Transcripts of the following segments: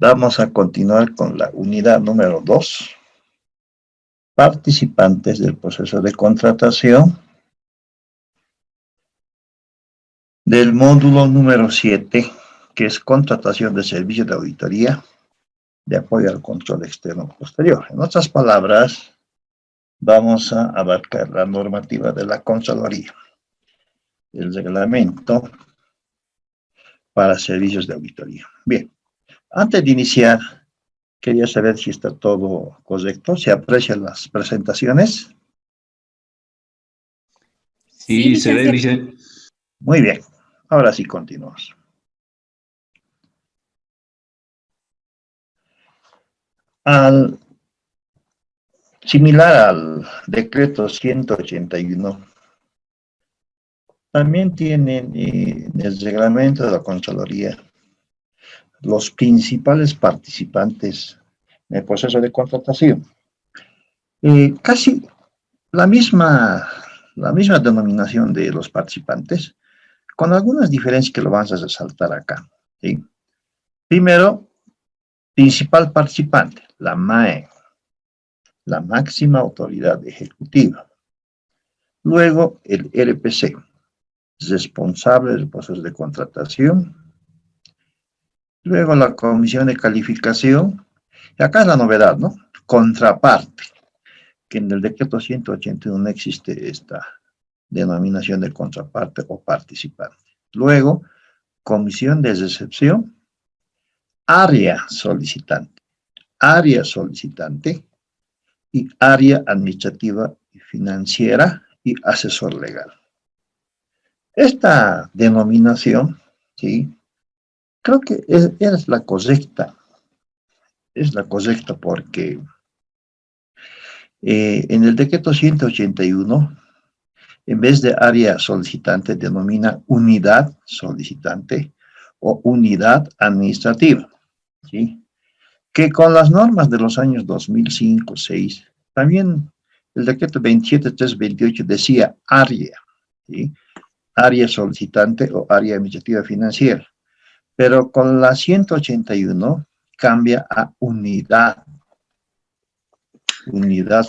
Vamos a continuar con la unidad número 2. Participantes del proceso de contratación. Del módulo número 7, que es contratación de servicios de auditoría de apoyo al control externo posterior. En otras palabras, vamos a abarcar la normativa de la Contraloría, el reglamento para servicios de auditoría. Bien, antes de iniciar, quería saber si está todo correcto, se aprecian las presentaciones. Sí, se ve, dice. Muy bien, ahora sí continuamos. Similar al decreto 181, también tienen en el reglamento de la Contraloría los principales participantes en el proceso de contratación. Casi la misma denominación de los participantes, con algunas diferencias que lo vamos a resaltar acá, ¿sí? Primero, principal participante, la MAE, la máxima autoridad ejecutiva. Luego, el RPC, responsable del proceso de contratación. Luego, la comisión de calificación. Y acá es la novedad, ¿no? Contraparte, que en el decreto 181 no existe esta denominación de contraparte o participante. Luego, comisión de recepción, área solicitante y área administrativa y financiera y asesor legal. Esta denominación, ¿sí?, creo que es la correcta. Es la correcta porque en el decreto 181, en vez de área solicitante, denomina unidad solicitante o unidad administrativa, ¿sí?, que con las normas de los años 2005, 2006, también el decreto 27.328 decía área, ¿sí?, área solicitante o área administrativa financiera, pero con la 181 cambia a unidad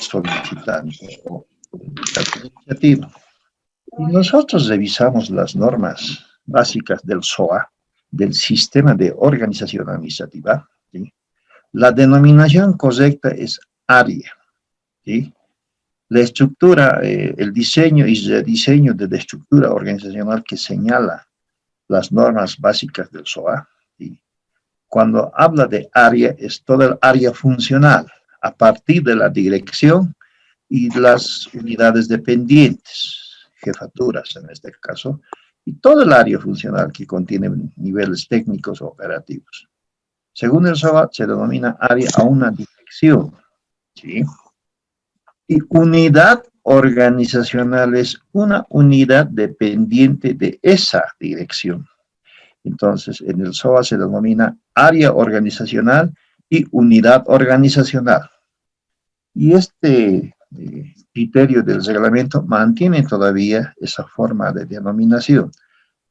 solicitante o unidad administrativa. Y nosotros revisamos las normas básicas del SOA, del Sistema de Organización Administrativa, ¿sí? La denominación correcta es área, ¿sí? La estructura, el diseño y rediseño de la estructura organizacional que señala las normas básicas del SOA, ¿sí?, cuando habla de área, es toda el área funcional, a partir de la dirección y las unidades dependientes, jefaturas en este caso, y todo el área funcional que contiene niveles técnicos o operativos. Según el SOA, se denomina área a una dirección, ¿sí? Y unidad organizacional es una unidad dependiente de esa dirección. Entonces, en el SOA se denomina área organizacional y unidad organizacional. Y este criterio del reglamento mantiene todavía esa forma de denominación.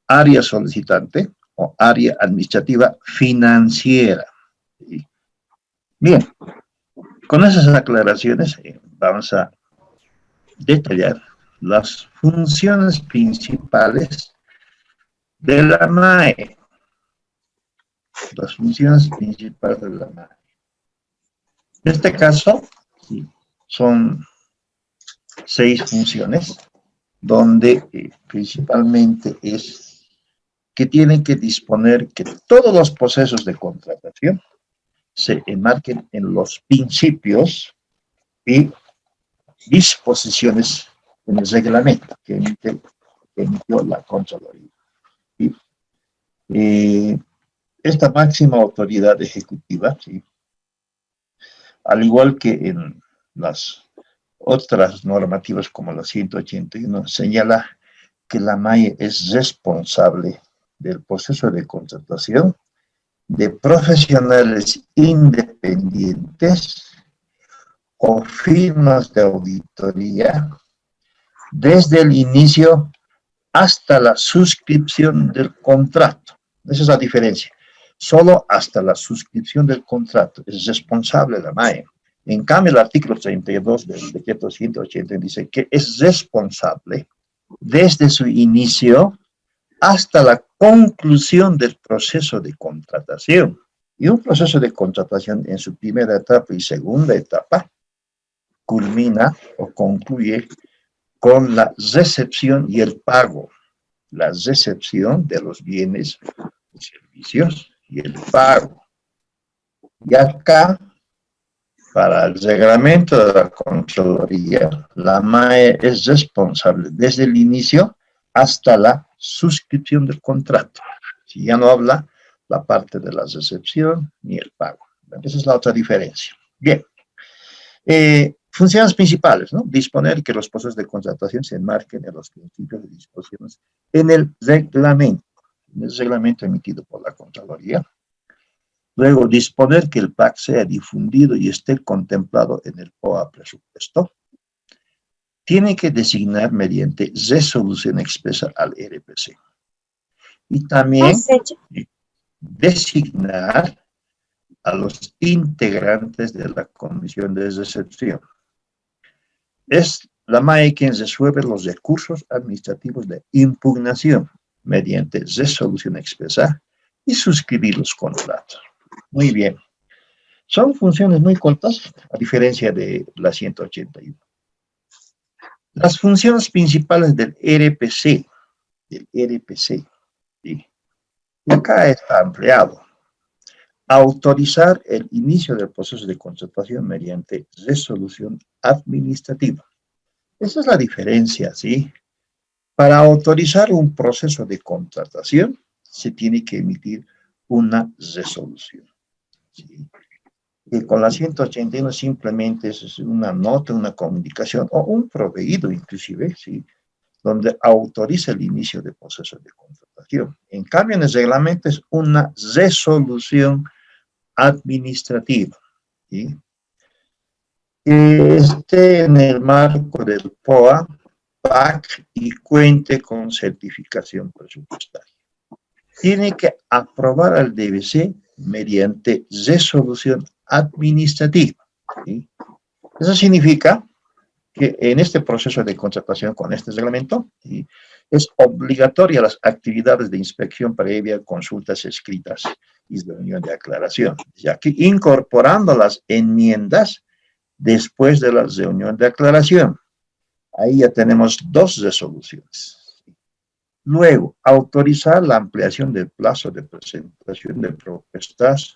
Área solicitante o área administrativa financiera. Bien, con esas aclaraciones vamos a detallar las funciones principales de la MAE. Las funciones principales de la MAE. En este caso, son 6 funciones, donde principalmente es que tienen que disponer que todos los procesos de contratación se enmarquen en los principios y disposiciones en el reglamento que emitió la Contraloría. Esta máxima autoridad ejecutiva, ¿sí?, al igual que en las otras normativas como la 181, señala que la MAE es responsable del proceso de contratación de profesionales independientes o firmas de auditoría desde el inicio hasta la suscripción del contrato. Esa es la diferencia. solo hasta la suscripción del contrato. Es responsable la MAE. En cambio, el artículo 32 del decreto 180 dice que es responsable desde su inicio hasta la conclusión del proceso de contratación. Y un proceso de contratación en su primera etapa y segunda etapa culmina o concluye con la recepción y el pago. La recepción de los bienes y servicios y el pago. Y acá, para el reglamento de la Contraloría, la MAE es responsable desde el inicio hasta la suscripción del contrato. Si ya no habla la parte de la recepción ni el pago. Esa es la otra diferencia. Bien. Funciones principales, ¿no? Disponer que los procesos de contratación se enmarquen en los principios de disposiciones en el reglamento emitido por la Contraloría. Luego, disponer que el PAC sea difundido y esté contemplado en el POA presupuesto. Tiene que designar mediante resolución expresa al RPC. Y también designar a los integrantes de la comisión de recepción. Es la MAE quien resuelve los recursos administrativos de impugnación mediante resolución expresa y suscribir los contratos. Muy bien. Son funciones muy cortas, a diferencia de la 181. Las funciones principales del RPC, ¿sí? Y acá está ampliado. Autorizar el inicio del proceso de contratación mediante resolución administrativa. Esa es la diferencia, ¿sí? Para autorizar un proceso de contratación, se tiene que emitir una resolución, ¿sí? Y con la 181 simplemente es una nota, una comunicación, o un proveído inclusive, ¿sí? Donde autoriza el inicio del proceso de contratación. En cambio, en el reglamento es una resolución administrativa, ¿sí? Esté en el marco del POA, PAC y cuente con certificación presupuestaria. Tiene que aprobar al DBC mediante resolución administrativa, ¿sí? Eso significa que en este proceso de contratación con este reglamento, ¿sí?, es obligatoria las actividades de inspección previa, consultas escritas y reunión de aclaración, ya que incorporando las enmiendas después de la reunión de aclaración. Ahí ya tenemos dos resoluciones. Luego, autorizar la ampliación del plazo de presentación de propuestas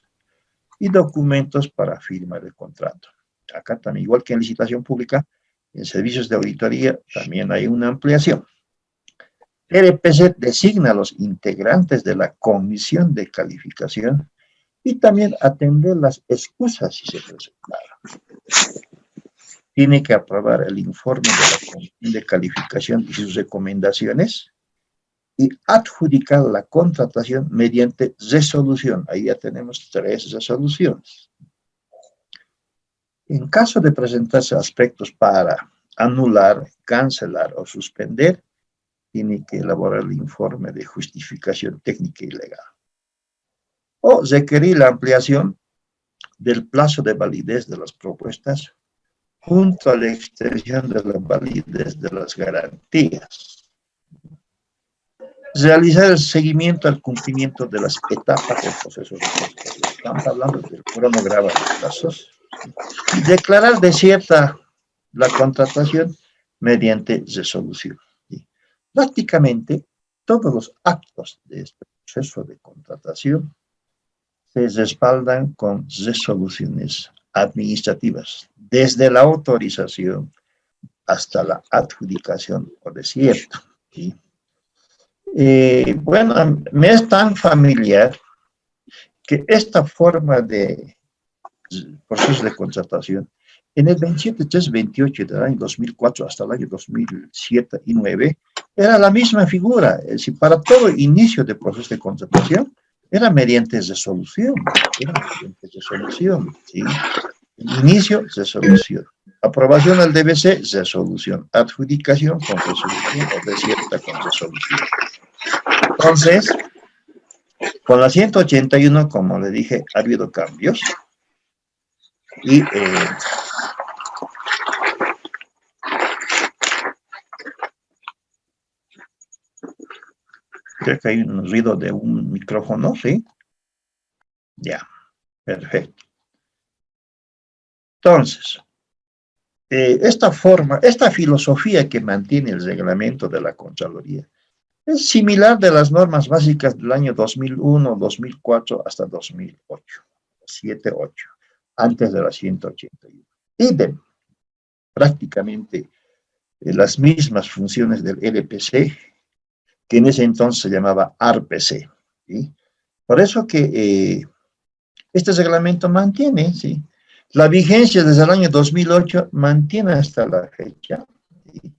y documentos para firma del contrato. Acá también, igual que en licitación pública, en servicios de auditoría también hay una ampliación. RPC designa a los integrantes de la comisión de calificación y también atender las excusas si se presentaron. Tiene que aprobar el informe de la comisión de calificación y sus recomendaciones y adjudicar la contratación mediante resolución. Ahí ya tenemos 3 resoluciones. En caso de presentarse aspectos para anular, cancelar o suspender, tiene que elaborar el informe de justificación técnica y legal. O requerir la ampliación del plazo de validez de las propuestas junto a la extensión de la validez de las garantías. Realizar el seguimiento al cumplimiento de las etapas del proceso de contratación. Estamos hablando del cronograma de plazos. Y declarar desierta la contratación mediante resolución. Prácticamente todos los actos de este proceso de contratación se respaldan con resoluciones administrativas, desde la autorización hasta la adjudicación o desierto, ¿sí? Bueno, me es tan familiar que esta forma de proceso de contratación, en el 27.328 del año 2004 hasta el año 2007 y 2009, era la misma figura. Es decir, para todo inicio de proceso de contratación, era mediante resolución. ¿Sí? Inicio, resolución. Aprobación al DBC, resolución. Adjudicación con resolución o desierta con resolución. Entonces, Con la 181, como le dije, ha habido cambios. Y creo que hay un ruido de un micrófono, ¿sí? Ya, perfecto. Entonces, esta filosofía que mantiene el reglamento de la Contraloría es similar de las normas básicas del año 2001, 2004 hasta 2008, 7, 8, antes de la 181. Idem, prácticamente las mismas funciones del LPC, que en ese entonces se llamaba ARPC, ¿sí? Por eso que este reglamento mantiene, ¿sí? La vigencia desde el año 2008 mantiene hasta la fecha. ¿Sí?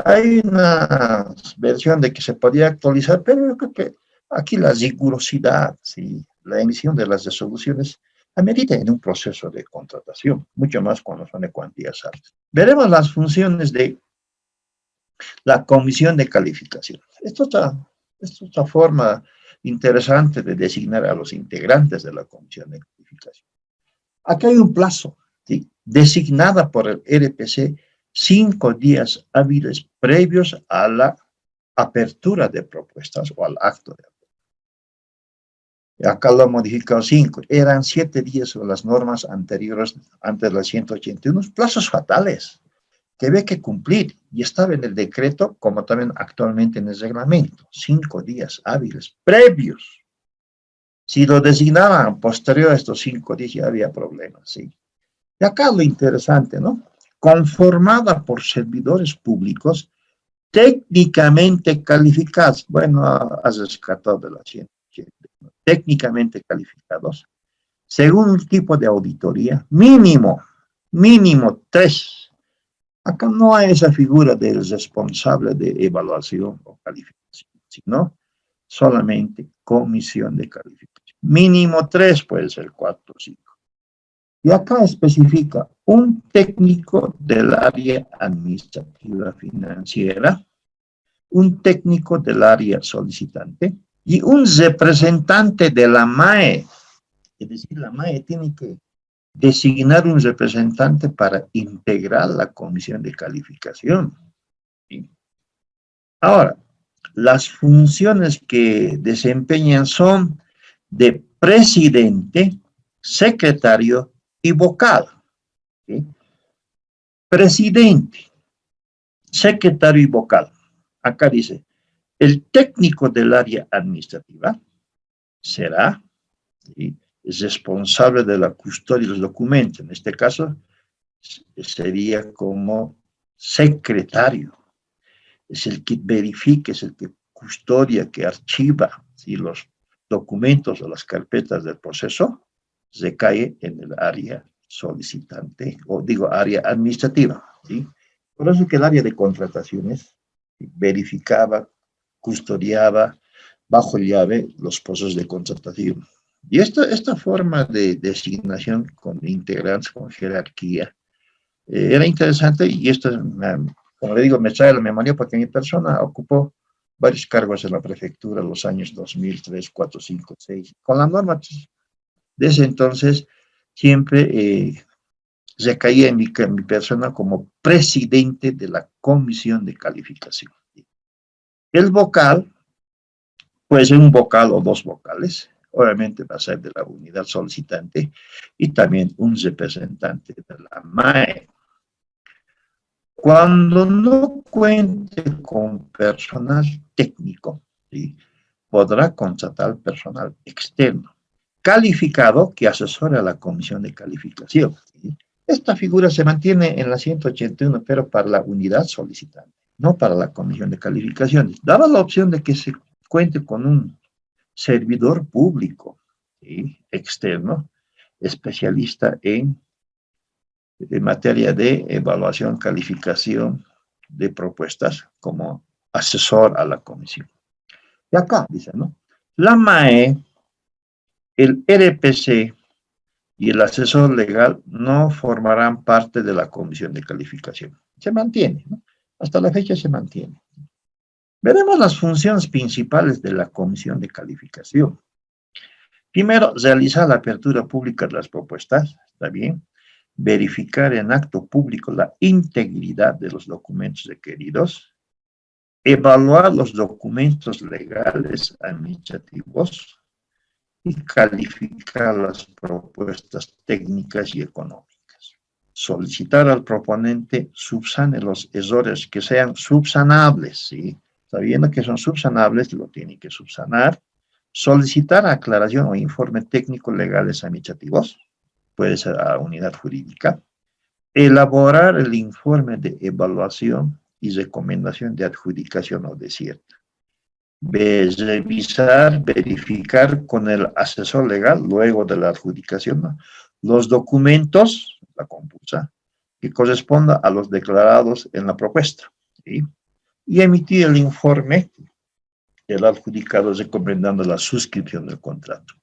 Hay una versión de que se podía actualizar, pero yo creo que aquí la rigurosidad, ¿sí? La emisión de las resoluciones amerita en un proceso de contratación, mucho más cuando son de cuantías altas. Veremos las funciones de la comisión de calificación. Esto es otra forma interesante de designar a los integrantes de la comisión de calificación. Aquí hay un plazo, ¿sí? Designada por el RPC 5 días hábiles previos a la apertura de propuestas o al acto de apertura. Acá lo han modificado 5, eran 7 días sobre las normas anteriores, antes de la 181, plazos fatales que había que cumplir, y estaba en el decreto, como también actualmente en el reglamento, 5 días hábiles previos. Si lo designaban posterior a estos 5 días, ya había problemas, ¿sí? Y acá lo interesante, ¿no? Conformada por servidores públicos técnicamente calificados. Bueno, has rescatado de la ciencia. Técnicamente calificados, según un tipo de auditoría, mínimo 3. Acá no hay esa figura del responsable de evaluación o calificación, sino solamente comisión de calificación. Mínimo 3, puede ser 4 o 5. Y acá especifica un técnico del área administrativa financiera, un técnico del área solicitante y un representante de la MAE. Es decir, la MAE tiene que designar un representante para integrar la comisión de calificación. ¿Sí? Ahora, las funciones que desempeñan son de presidente, secretario y vocal. ¿Sí? Presidente, secretario y vocal. Acá dice, el técnico del área administrativa será, ¿sí?, responsable de la custodia de los documentos. En este caso, sería como secretario. Es el que verifica, es el que custodia, que archiva, ¿sí?, los documentos o las carpetas del proceso, recae en el área solicitante, o digo, área administrativa, ¿sí? Por eso que el área de contrataciones verificaba, custodiaba bajo llave los procesos de contratación. Y esta forma de designación con integrantes, con jerarquía, era interesante, y esto, como le digo, me trae a la memoria porque mi persona ocupó varios cargos en la prefectura en los años 2003, 4, 5, 6. Con la norma de ese entonces, siempre recaía en mi persona como presidente de la comisión de calificación. El vocal puede ser un vocal o 2 vocales, obviamente va a ser de la unidad solicitante, y también un representante de la MAE. Cuando no cuente con personal técnico, ¿sí?, podrá contratar personal externo, calificado, que asesore a la comisión de calificación. ¿Sí? Esta figura se mantiene en la 181, pero para la unidad solicitante, no para la comisión de calificaciones. Daba la opción de que se cuente con un servidor público, ¿sí?, externo, especialista en materia de evaluación, calificación de propuestas como asesor a la comisión. Y acá dice, ¿no? La MAE, el RPC y el asesor legal no formarán parte de la comisión de calificación. Se mantiene, ¿no? Hasta la fecha se mantiene. Veremos las funciones principales de la comisión de calificación. Primero, realizar la apertura pública de las propuestas, ¿está bien? Verificar en acto público la integridad de los documentos requeridos, evaluar los documentos legales administrativos y calificar las propuestas técnicas y económicas. Solicitar al proponente subsane los errores que sean subsanables, ¿sí? Sabiendo que son subsanables, lo tiene que subsanar. Solicitar aclaración o informe técnico legales administrativos, puede ser a unidad jurídica. Elaborar el informe de evaluación y recomendación de adjudicación o desierto. Revisar, verificar con el asesor legal, luego de la adjudicación, ¿no?, los documentos, la compulsa, que corresponda a los declarados en la propuesta, ¿sí? Y emitir el informe del adjudicado recomendando la suscripción del contrato.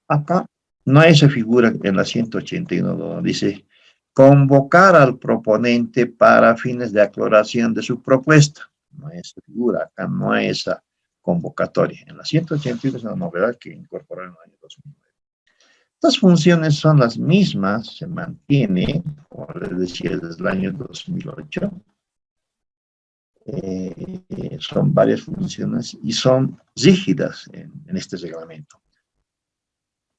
Acá no hay esa figura en la 181 donde dice convocar al proponente para fines de aclaración de su propuesta. No hay esa figura, acá no hay esa convocatoria. En la 181 es una novedad que incorporaron en el año 2009. Estas funciones son las mismas, se mantiene, como les decía, desde el año 2008. Son varias funciones y son rígidas en este reglamento.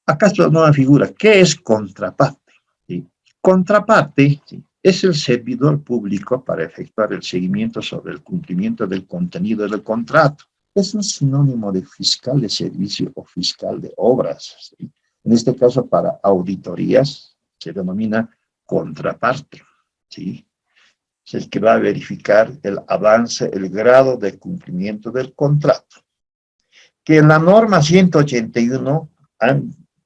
Acá está una nueva figura. ¿Qué es contraparte? ¿Sí? Contraparte, ¿sí?, es el servidor público para efectuar el seguimiento sobre el cumplimiento del contenido del contrato. Es un sinónimo de fiscal de servicio o fiscal de obras, ¿sí? En este caso, para auditorías, se denomina contraparte, ¿sí? Es el que va a verificar el avance, el grado de cumplimiento del contrato. Que en la norma 181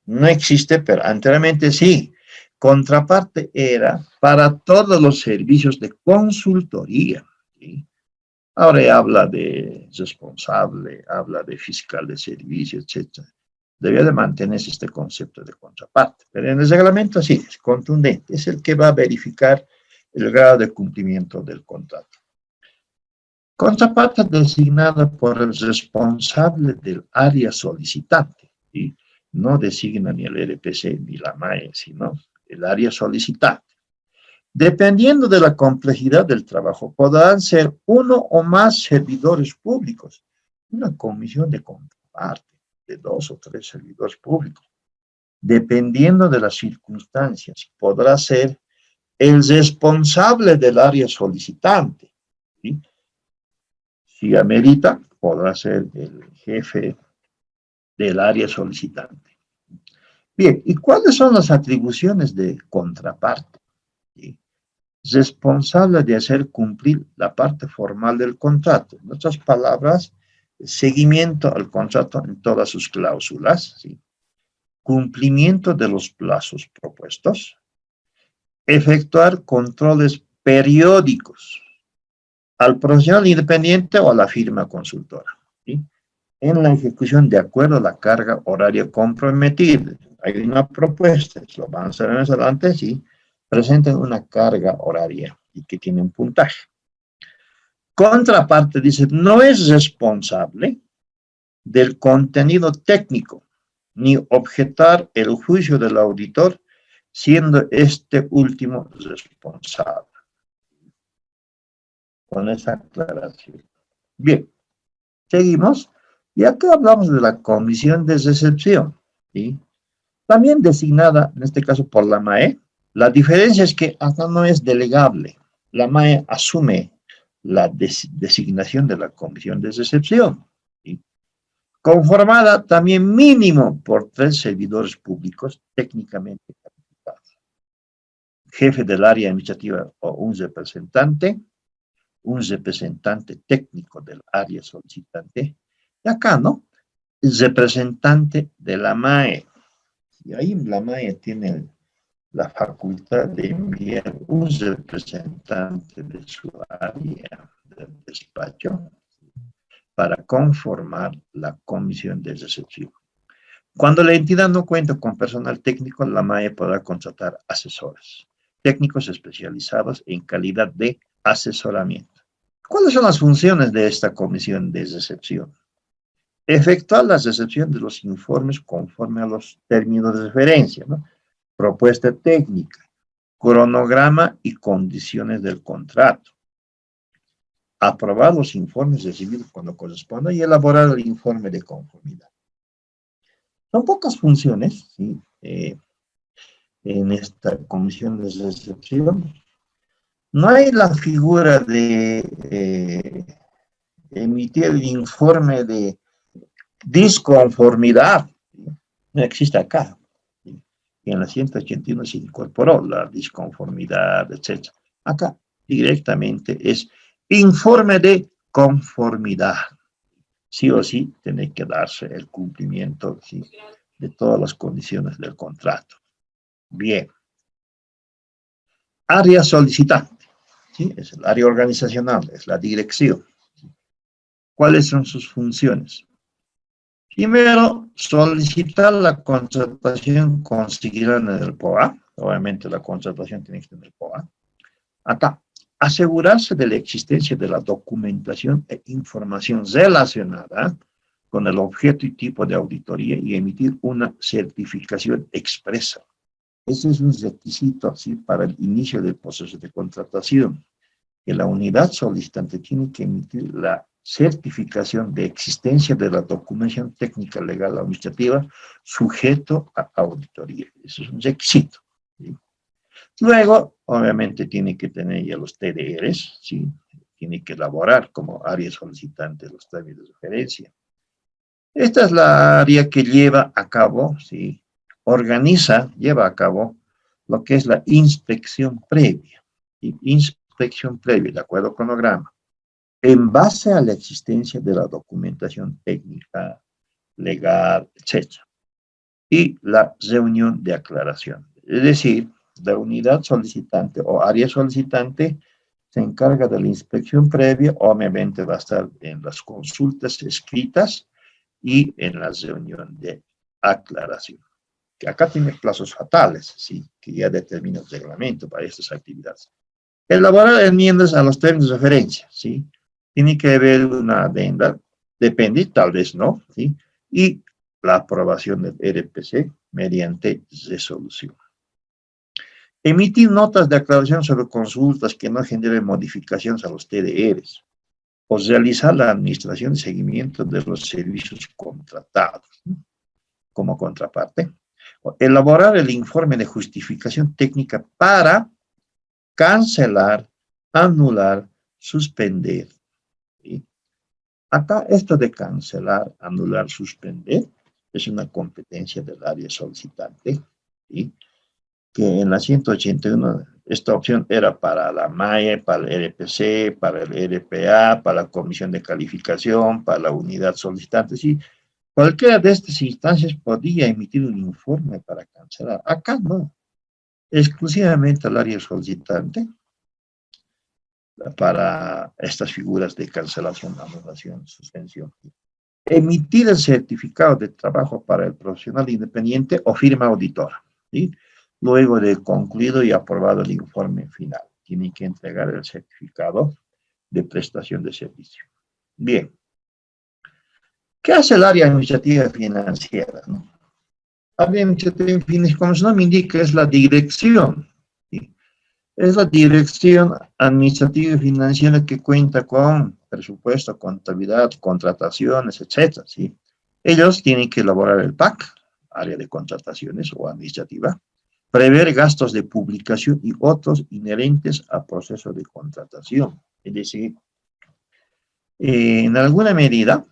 no existe, pero anteriormente sí. Contraparte era para todos los servicios de consultoría, ¿sí? Ahora habla de responsable, habla de fiscal de servicio, etc. Debía de mantenerse este concepto de contraparte, pero en el reglamento sí, es contundente, es el que va a verificar el grado de cumplimiento del contrato. Contraparte designada por el responsable del área solicitante, ¿sí? No designa ni el RPC ni la MAE, sino el área solicitante. Dependiendo de la complejidad del trabajo, podrán ser uno o más servidores públicos. Una comisión de contraparte de 2 o 3 servidores públicos. Dependiendo de las circunstancias, podrá ser el responsable del área solicitante, ¿sí? Si amerita, podrá ser el jefe del área solicitante. Bien, ¿y cuáles son las atribuciones de contraparte? ¿Sí? Responsable de hacer cumplir la parte formal del contrato. En otras palabras, seguimiento al contrato en todas sus cláusulas, ¿sí? Cumplimiento de los plazos propuestos, efectuar controles periódicos al profesional independiente o a la firma consultora, ¿sí?, en la ejecución de acuerdo a la carga horaria comprometida. Hay una propuesta, lo van a hacer más adelante, sí, presentan una carga horaria y que tiene un puntaje. Contraparte dice, no es responsable del contenido técnico, ni objetar el juicio del auditor, siendo este último responsable. Con esa aclaración. Bien, seguimos. Y acá hablamos de la comisión de recepción, ¿sí? También designada, en este caso, por la MAE. La diferencia es que acá no es delegable. La MAE asume la designación de la comisión de recepción, ¿sí?, conformada también mínimo por 3 servidores públicos técnicamente calificados. Jefe del área administrativa o un representante técnico del área solicitante, y acá, ¿no?, el representante de la MAE. Y ahí la MAE tiene la facultad de enviar un representante de su área del despacho para conformar la comisión de recepción. Cuando la entidad no cuenta con personal técnico, la MAE podrá contratar asesores técnicos especializados en calidad de asesoramiento. ¿Cuáles son las funciones de esta comisión de recepción? Efectuar la recepción de los informes conforme a los términos de referencia, ¿no? Propuesta técnica, cronograma y condiciones del contrato. Aprobar los informes recibidos cuando corresponda y elaborar el informe de conformidad. Son pocas funciones, ¿sí? En esta comisión de recepción. No hay la figura de emitir el informe de disconformidad. No existe acá. Y en la 181 se incorporó la disconformidad, etc. Acá directamente es informe de conformidad. Sí o sí tiene que darse el cumplimiento, ¿sí?, de todas las condiciones del contrato. Bien. Área solicitante, ¿sí? Es el área organizacional, es la dirección. ¿Cuáles son sus funciones? Primero, solicitar la contratación conseguida en el POA. Obviamente la contratación tiene que tener POA. Acá, asegurarse de la existencia de la documentación e información relacionada con el objeto y tipo de auditoría y emitir una certificación expresa. Ese es un requisito, ¿sí?, para el inicio del proceso de contratación, que la unidad solicitante tiene que emitir la certificación de existencia de la documentación técnica, legal o administrativa sujeto a auditoría. Eso es un requisito, ¿sí? Luego, obviamente, tiene que tener ya los TDRs, ¿sí? Tiene que elaborar como área solicitante los términos de referencia. Esta es la área que lleva a cabo, ¿sí?, lleva a cabo lo que es la inspección previa. ¿Sí? Inspección previa, de acuerdo al cronograma, en base a la existencia de la documentación técnica, legal, etc. Y la reunión de aclaración. Es decir, la unidad solicitante o área solicitante se encarga de la inspección previa, obviamente va a estar en las consultas escritas y en la reunión de aclaración. Que acá tiene plazos fatales, ¿sí?, que ya determina el reglamento para estas actividades. Elaborar enmiendas a los términos de referencia, ¿sí? Tiene que haber una adenda, depende, tal vez no, ¿sí? Y la aprobación del RPC mediante resolución. Emitir notas de aclaración sobre consultas que no generen modificaciones a los TDRs, o realizar la administración y seguimiento de los servicios contratados, ¿no?, como contraparte. Elaborar el informe de justificación técnica para cancelar, anular, suspender. ¿Sí? Acá esto de cancelar, anular, suspender es una competencia del área solicitante, ¿sí?, que en la 181 esta opción era para la MAE, para el RPC, para el RPA, para la comisión de calificación, para la unidad solicitante, sí. Cualquiera de estas instancias podía emitir un informe para cancelar. Acá no. Exclusivamente al área solicitante para estas figuras de cancelación, anulación, suspensión. Emitir el certificado de trabajo para el profesional independiente o firma auditora, ¿sí?, luego de concluido y aprobado el informe final. Tiene que entregar el certificado de prestación de servicio. Bien. ¿Qué hace el área administrativa financiera, no? Área administrativa financiera, como su nombre indica, es la dirección, ¿sí? Es la dirección administrativa y financiera que cuenta con presupuesto, contabilidad, contrataciones, etcétera, ¿sí? Ellos tienen que elaborar el PAC, área de contrataciones o administrativa, prever gastos de publicación y otros inherentes al proceso de contratación. Es decir, en alguna medida,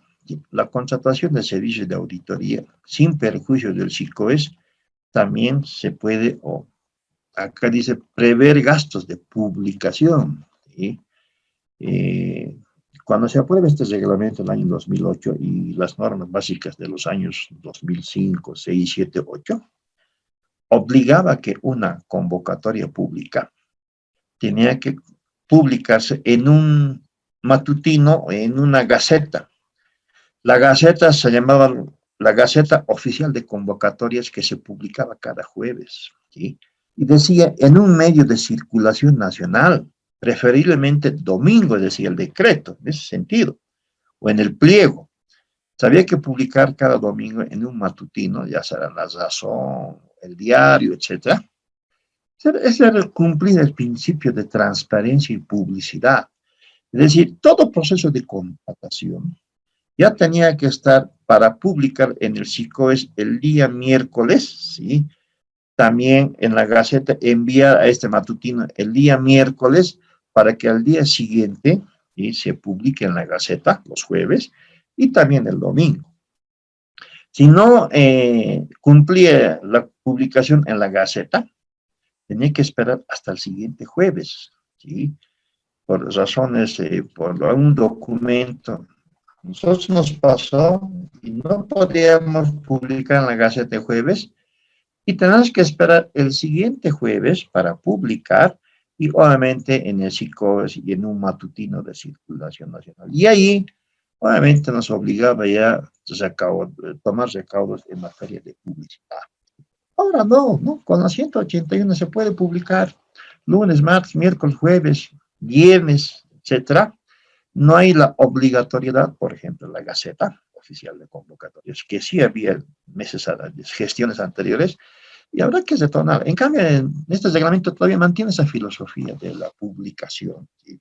la contratación de servicios de auditoría, sin perjuicio del SICOES, también se puede, o acá dice, prever gastos de publicación, ¿sí? Cuando se aprueba este reglamento en el año 2008 y las normas básicas de los años 2005, 6, 7, 8, obligaba que una convocatoria pública tenía que publicarse en un matutino, en una gaceta. La gaceta se llamaba la Gaceta Oficial de Convocatorias, que se publicaba cada jueves, ¿sí? Y decía, en un medio de circulación nacional, preferiblemente domingo, es decir, el decreto, en ese sentido, o en el pliego. Se había que publicar cada domingo en un matutino, ya será La Razón, el diario, etc. Ese era cumplir el principio de transparencia y publicidad. Es decir, todo proceso de contratación ya tenía que estar para publicar en el SICOES el día miércoles, ¿sí? También en la Gaceta enviar a este matutino el día miércoles para que al día siguiente, ¿sí?, se publique en la Gaceta los jueves y también el domingo. Si no cumplía la publicación en la Gaceta, tenía que esperar hasta el siguiente jueves, ¿sí? Por razones, por un documento. Nosotros nos pasó y no podíamos publicar en la Gaceta el jueves y tenemos que esperar el siguiente jueves para publicar y obviamente en el SICOES y en un matutino de circulación nacional. Y ahí obviamente nos obligaba ya a tomar recaudos en materia de publicidad. Ahora no, con la 181 se puede publicar lunes, martes, miércoles, jueves, viernes, etcétera. No hay la obligatoriedad, por ejemplo, la Gaceta Oficial de Convocatorias, que sí había gestiones anteriores, y habrá que retornar. En cambio, en este reglamento todavía mantiene esa filosofía de la publicación, ¿sí?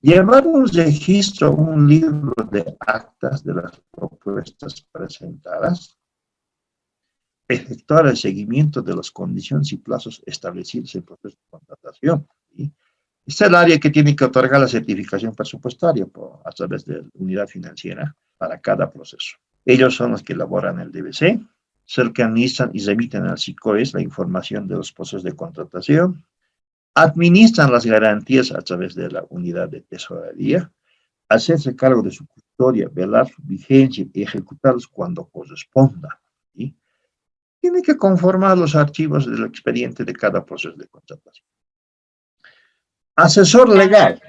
Llevar un registro, un libro de actas de las propuestas presentadas, efectuar el seguimiento de las condiciones y plazos establecidos en el proceso de contratación, ¿sí? Esta es el área que tiene que otorgar la certificación presupuestaria a través de la unidad financiera para cada proceso. Ellos son los que elaboran el DBC, son los que administran y remiten al SICOES la información de los procesos de contratación, administran las garantías a través de la unidad de tesorería, hacerse cargo de su custodia, velar su vigencia y ejecutarlos cuando corresponda, ¿sí? Tiene que conformar los archivos del expediente de cada proceso de contratación. Asesor legal.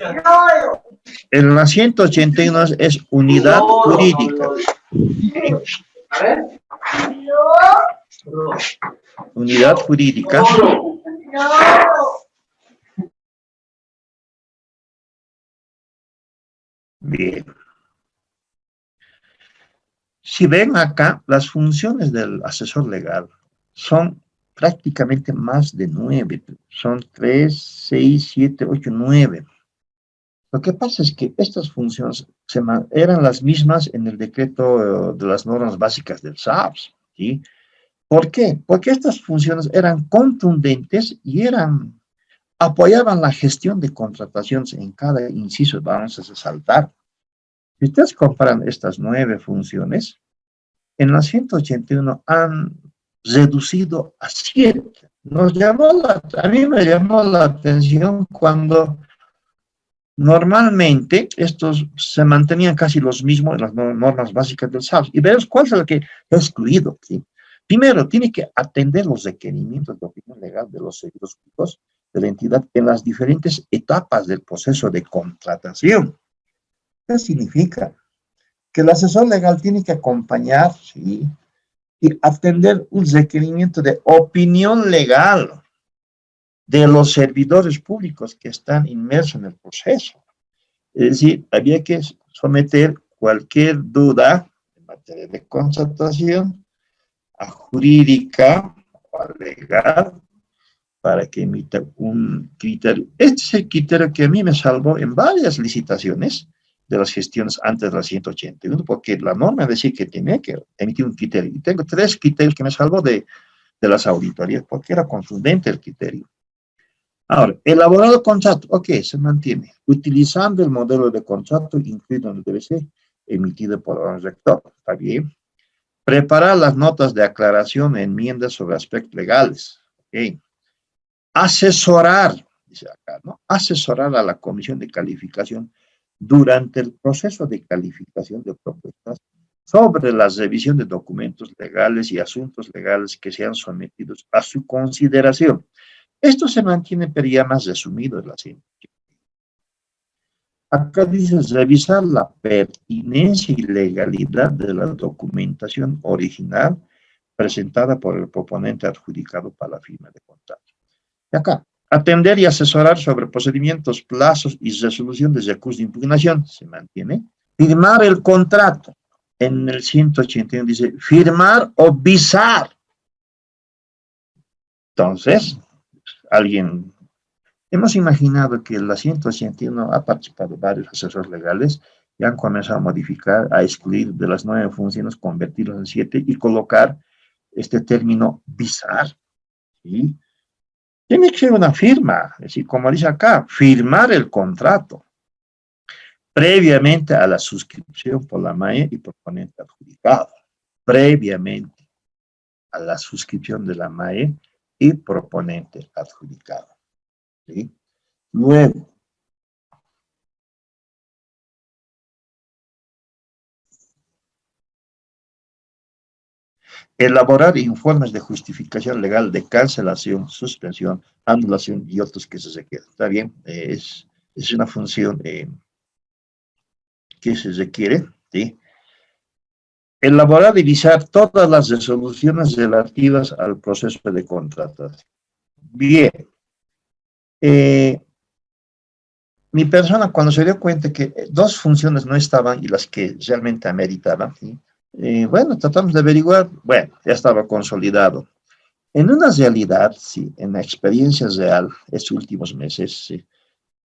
En la 181 es unidad jurídica. Unidad jurídica. Bien. Si ven acá, las funciones del asesor legal son prácticamente más de 9. Son 3, 6, 7, 8, 9. Lo que pasa es que estas funciones eran las mismas en el decreto de las normas básicas del SAPS, ¿sí? ¿Por qué? Porque estas funciones eran contundentes y apoyaban la gestión de contrataciones en cada inciso. Vamos a resaltar. Si ustedes comparan estas 9 funciones, en la 181 han reducido a 7. A mí me llamó la atención cuando normalmente estos se mantenían casi los mismos en las normas básicas del SAPS. Y verás cuál es el que he excluido, ¿sí? Primero, tiene que atender los requerimientos de opinión legal de los servicios públicos de la entidad en las diferentes etapas del proceso de contratación. ¿Qué significa? Que el asesor legal tiene que acompañar, ¿sí?, y atender un requerimiento de opinión legal de los servidores públicos que están inmersos en el proceso. Es decir, había que someter cualquier duda en materia de contratación a jurídica o a legal para que emita un criterio. Este es el criterio que a mí me salvó en varias licitaciones de las gestiones antes de la 181, porque la norma decía que tenía que emitir un criterio. Y tengo 3 criterios que me salvó de las auditorías, porque era contundente el criterio. Ahora, elaborado contrato, ok, se mantiene, utilizando el modelo de contrato incluido en el DBC, emitido por el rector, está bien. Preparar las notas de aclaración e enmiendas sobre aspectos legales, ok. Asesorar, dice acá, ¿no? Asesorar a la comisión de calificación durante el proceso de calificación de propuestas sobre la revisión de documentos legales y asuntos legales que sean sometidos a su consideración. Esto se mantiene, pero ya más resumido en la siguiente. Acá dice revisar la pertinencia y legalidad de la documentación original presentada por el proponente adjudicado para la firma de contrato. Y acá, Atender y asesorar sobre procedimientos, plazos y resolución de recursos de impugnación, se mantiene. Firmar el contrato. En el 181 dice, firmar o visar. Entonces, hemos imaginado que la 181 ha participado varios asesores legales y han comenzado a modificar, a excluir de las 9 funciones, convertirlos en 7 y colocar este término visar, ¿sí? Tiene que ser una firma, es decir, como dice acá, firmar el contrato previamente a la suscripción por la MAE y proponente adjudicado. Previamente a la suscripción de la MAE y proponente adjudicado. ¿Sí? Luego, elaborar informes de justificación legal de cancelación, suspensión, anulación y otros que se requieran. ¿Está bien? Es una función que se requiere, ¿sí? Elaborar y visar todas las resoluciones relativas al proceso de contratación. Bien. Mi persona, cuando se dio cuenta que 2 funciones no estaban y las que realmente ameritaban, ¿sí? Bueno, tratamos de averiguar, bueno, ya estaba consolidado. En una realidad, sí, en la experiencia real, estos últimos meses, sí,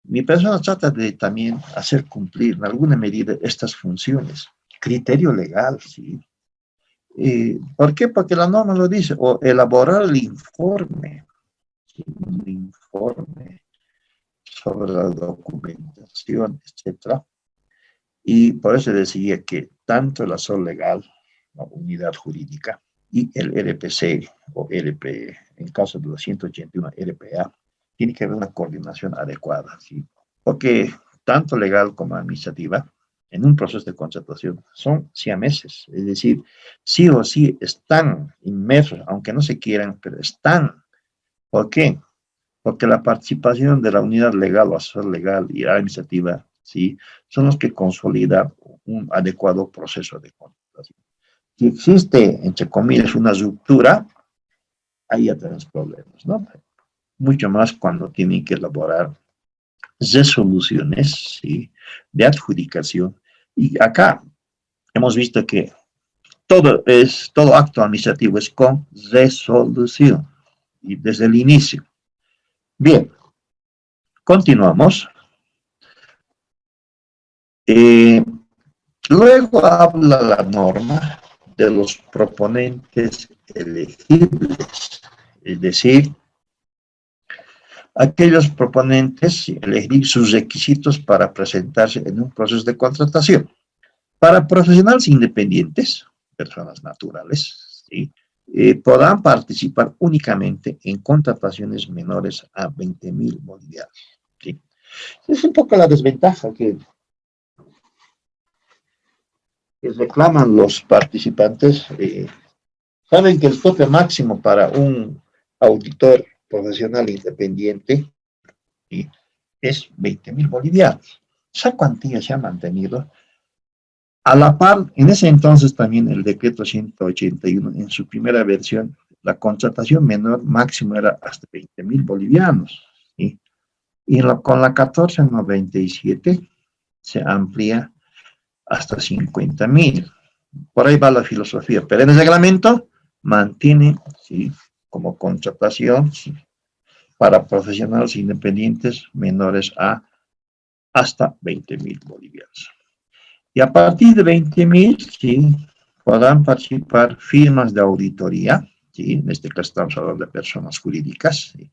mi persona trata de también hacer cumplir en alguna medida estas funciones. Criterio legal, sí. ¿Por qué? Porque la norma lo dice, o elaborar el informe, ¿sí? Un informe sobre la documentación, etcétera. Y por eso decía que tanto el asesor legal, la unidad jurídica, y el RPC o RP, en caso de los 181 RPA, tiene que haber una coordinación adecuada, ¿sí? Porque tanto legal como administrativa, en un proceso de contratación, son siameses, es decir, sí o sí están inmersos, aunque no se quieran, pero están. ¿Por qué? Porque la participación de la unidad legal o asesor legal y administrativa, ¿sí? Son los que consolidan un adecuado proceso de contratación. Si existe, entre comillas, una ruptura, ahí ya tenemos problemas, ¿no? Mucho más cuando tienen que elaborar resoluciones, ¿sí? De adjudicación. Y acá hemos visto que todo acto administrativo es con resolución y desde el inicio. Bien, continuamos. Luego habla la norma de los proponentes elegibles, es decir, aquellos proponentes elegir sus requisitos para presentarse en un proceso de contratación. Para profesionales independientes, personas naturales, ¿sí? Podrán participar únicamente en contrataciones menores a 20,000 bolivianos. ¿Sí? Es un poco la desventaja que reclaman los participantes. Saben que el tope máximo para un auditor profesional independiente, ¿sí? Es 20,000 bolivianos. Esa cuantía se ha mantenido. A la par, en ese entonces también el decreto 181, en su primera versión, la contratación menor máximo era hasta 20,000 bolivianos. ¿Sí? Y con la 1497 se amplía hasta 50,000. Por ahí va la filosofía, pero en el reglamento mantiene, ¿sí? Como contratación, ¿sí? Para profesionales independientes menores a hasta 20,000 bolivianos. Y a partir de 20,000, ¿sí? Podrán participar firmas de auditoría, ¿sí? En este caso estamos hablando de personas jurídicas, ¿sí?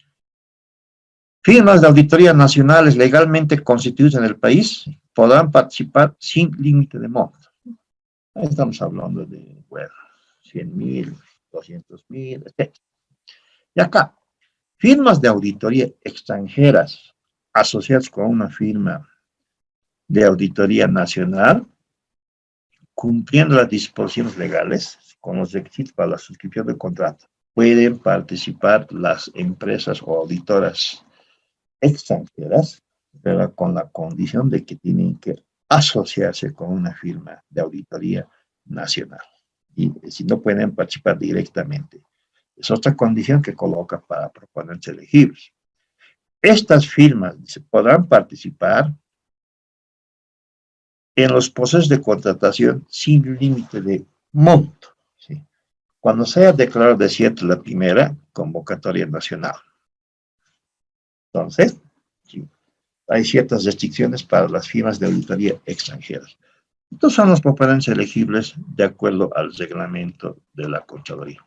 Firmas de auditoría nacionales legalmente constituidas en el país podrán participar sin límite de monto. Ahí estamos hablando de, bueno, 100,000, 200,000, etc. Y acá, firmas de auditoría extranjeras asociadas con una firma de auditoría nacional, cumpliendo las disposiciones legales con los requisitos para la suscripción del contrato, pueden participar las empresas o auditoras extranjeras, pero con la condición de que tienen que asociarse con una firma de auditoría nacional. Y si no pueden participar directamente. Es otra condición que coloca para proponerse elegibles. Estas firmas podrán participar en los procesos de contratación sin límite de monto, ¿sí? Cuando sea declarado desierto la primera convocatoria nacional. Entonces, sí, hay ciertas restricciones para las firmas de auditoría extranjeras. Estos son los proponentes elegibles de acuerdo al reglamento de la Contraloría.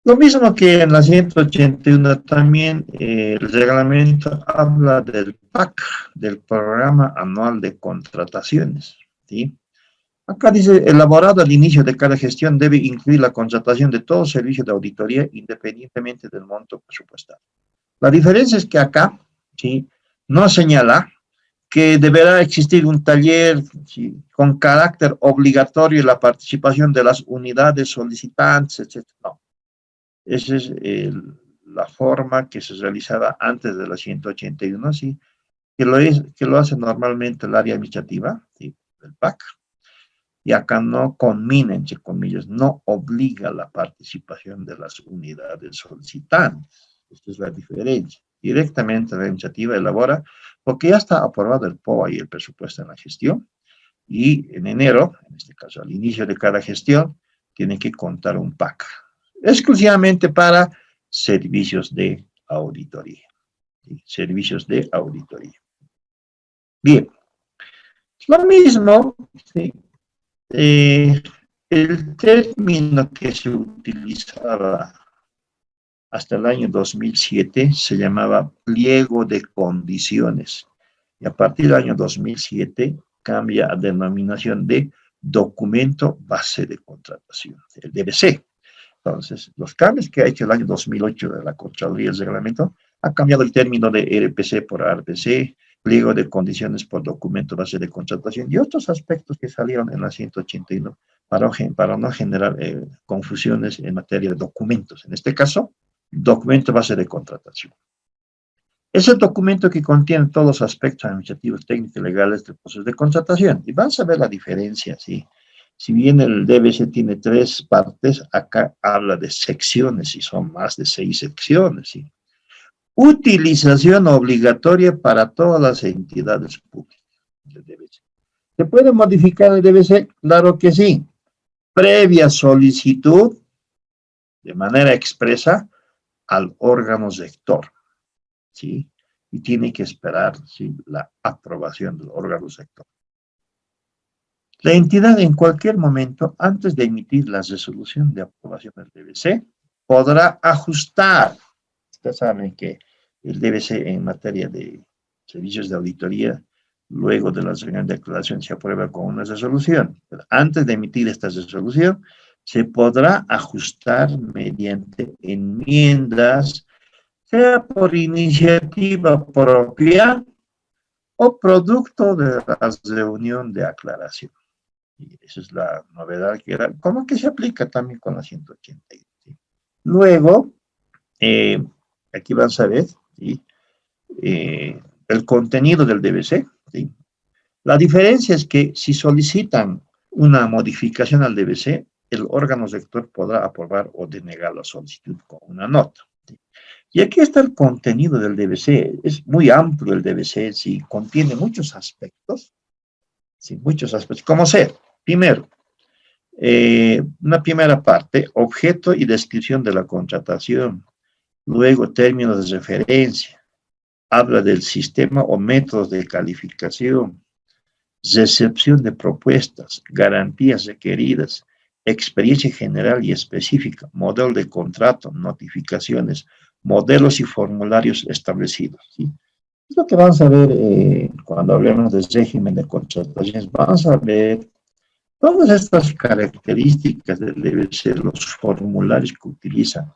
Lo mismo que en la 181 también el reglamento habla del PAC, del Programa Anual de Contrataciones, ¿sí? Acá dice, elaborado al inicio de cada gestión debe incluir la contratación de todo servicio de auditoría independientemente del monto presupuestario. La diferencia es que acá, ¿sí?, no señala que deberá existir un taller, ¿sí?, con carácter obligatorio la participación de las unidades solicitantes, etc. No. Esa es la forma que se realizaba antes de la 181, ¿sí?, que lo hace normalmente el área administrativa, ¿sí?, del PAC, y acá no conmina, entre comillas, no obliga la participación de las unidades solicitantes. Esta es la diferencia. Directamente la iniciativa elabora, porque ya está aprobado el POA y el presupuesto en la gestión, y en enero, en este caso al inicio de cada gestión, tiene que contar un PAC, exclusivamente para servicios de auditoría. ¿Sí? Servicios de auditoría. Bien, lo mismo, ¿sí? El término que se utilizaba hasta el año 2007 se llamaba pliego de condiciones, y a partir del año 2007 cambia a denominación de documento base de contratación, el DBC. Entonces, los cambios que ha hecho el año 2008 de la Contraloría del Reglamento ha cambiado el término de RPC por ARPC, pliego de condiciones por documento base de contratación y otros aspectos que salieron en la 181 para no generar confusiones en materia de documentos. En este caso, documento base de contratación. Es el documento que contiene todos los aspectos administrativos, técnicos y legales del proceso de contratación. Y vamos a ver la diferencia, ¿sí? Si bien el DBC tiene 3 partes, acá habla de secciones y son más de 6 secciones, ¿sí? Utilización obligatoria para todas las entidades públicas del DBC. ¿Se puede modificar el DBC? Claro que sí. Previa solicitud, de manera expresa, al órgano rector, ¿sí? Y tiene que esperar, ¿sí?, la aprobación del órgano rector. La entidad en cualquier momento, antes de emitir la resolución de aprobación del DBC, podrá ajustar. Ustedes saben que el DBC en materia de servicios de auditoría, luego de la reunión de declaración, se aprueba con una resolución. Pero antes de emitir esta resolución, se podrá ajustar mediante enmiendas, sea por iniciativa propia o producto de la reunión de aclaración. Y esa es la novedad que era, como que se aplica también con la 180. ¿Sí? Luego, aquí van a ver, ¿sí?, el contenido del DBC, ¿sí? La diferencia es que si solicitan una modificación al DBC, el órgano rector podrá aprobar o denegar la solicitud con una nota. ¿Sí? Y aquí está el contenido del DBC. Es muy amplio el DBC, sí, contiene muchos aspectos, sí, muchos aspectos. ¿Cómo ser? Primero, una primera parte, objeto y descripción de la contratación. Luego, términos de referencia. Habla del sistema o métodos de calificación, recepción de propuestas, garantías requeridas, experiencia general y específica, modelo de contrato, notificaciones, modelos y formularios establecidos, ¿sí? Es lo que vamos a ver cuando hablemos del régimen de contrataciones. Vamos a ver todas estas características del DBC, los formularios que utilizan.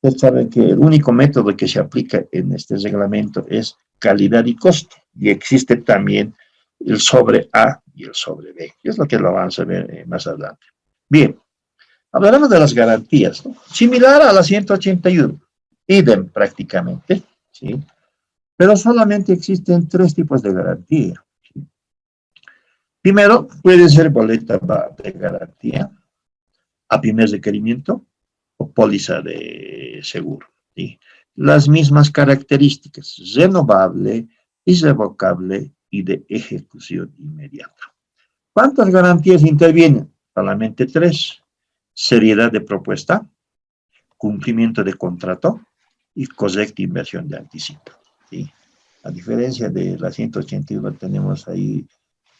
Ustedes saben que el único método que se aplica en este reglamento es calidad y costo, y existe también el sobre A y el sobre B, que es lo que lo vamos a ver más adelante. Bien, hablaremos de las garantías, ¿no? Similar a la 181, idem prácticamente, ¿sí? Pero solamente existen 3 tipos de garantía, ¿sí? Primero, puede ser boleta de garantía a primer requerimiento o póliza de seguro, ¿sí? las mismas características, renovable, irrevocable y de ejecución inmediata. ¿Cuántas garantías intervienen? Solamente 3. Seriedad de propuesta, cumplimiento de contrato y correcta inversión de anticipo. ¿Sí? A diferencia de la 181, tenemos ahí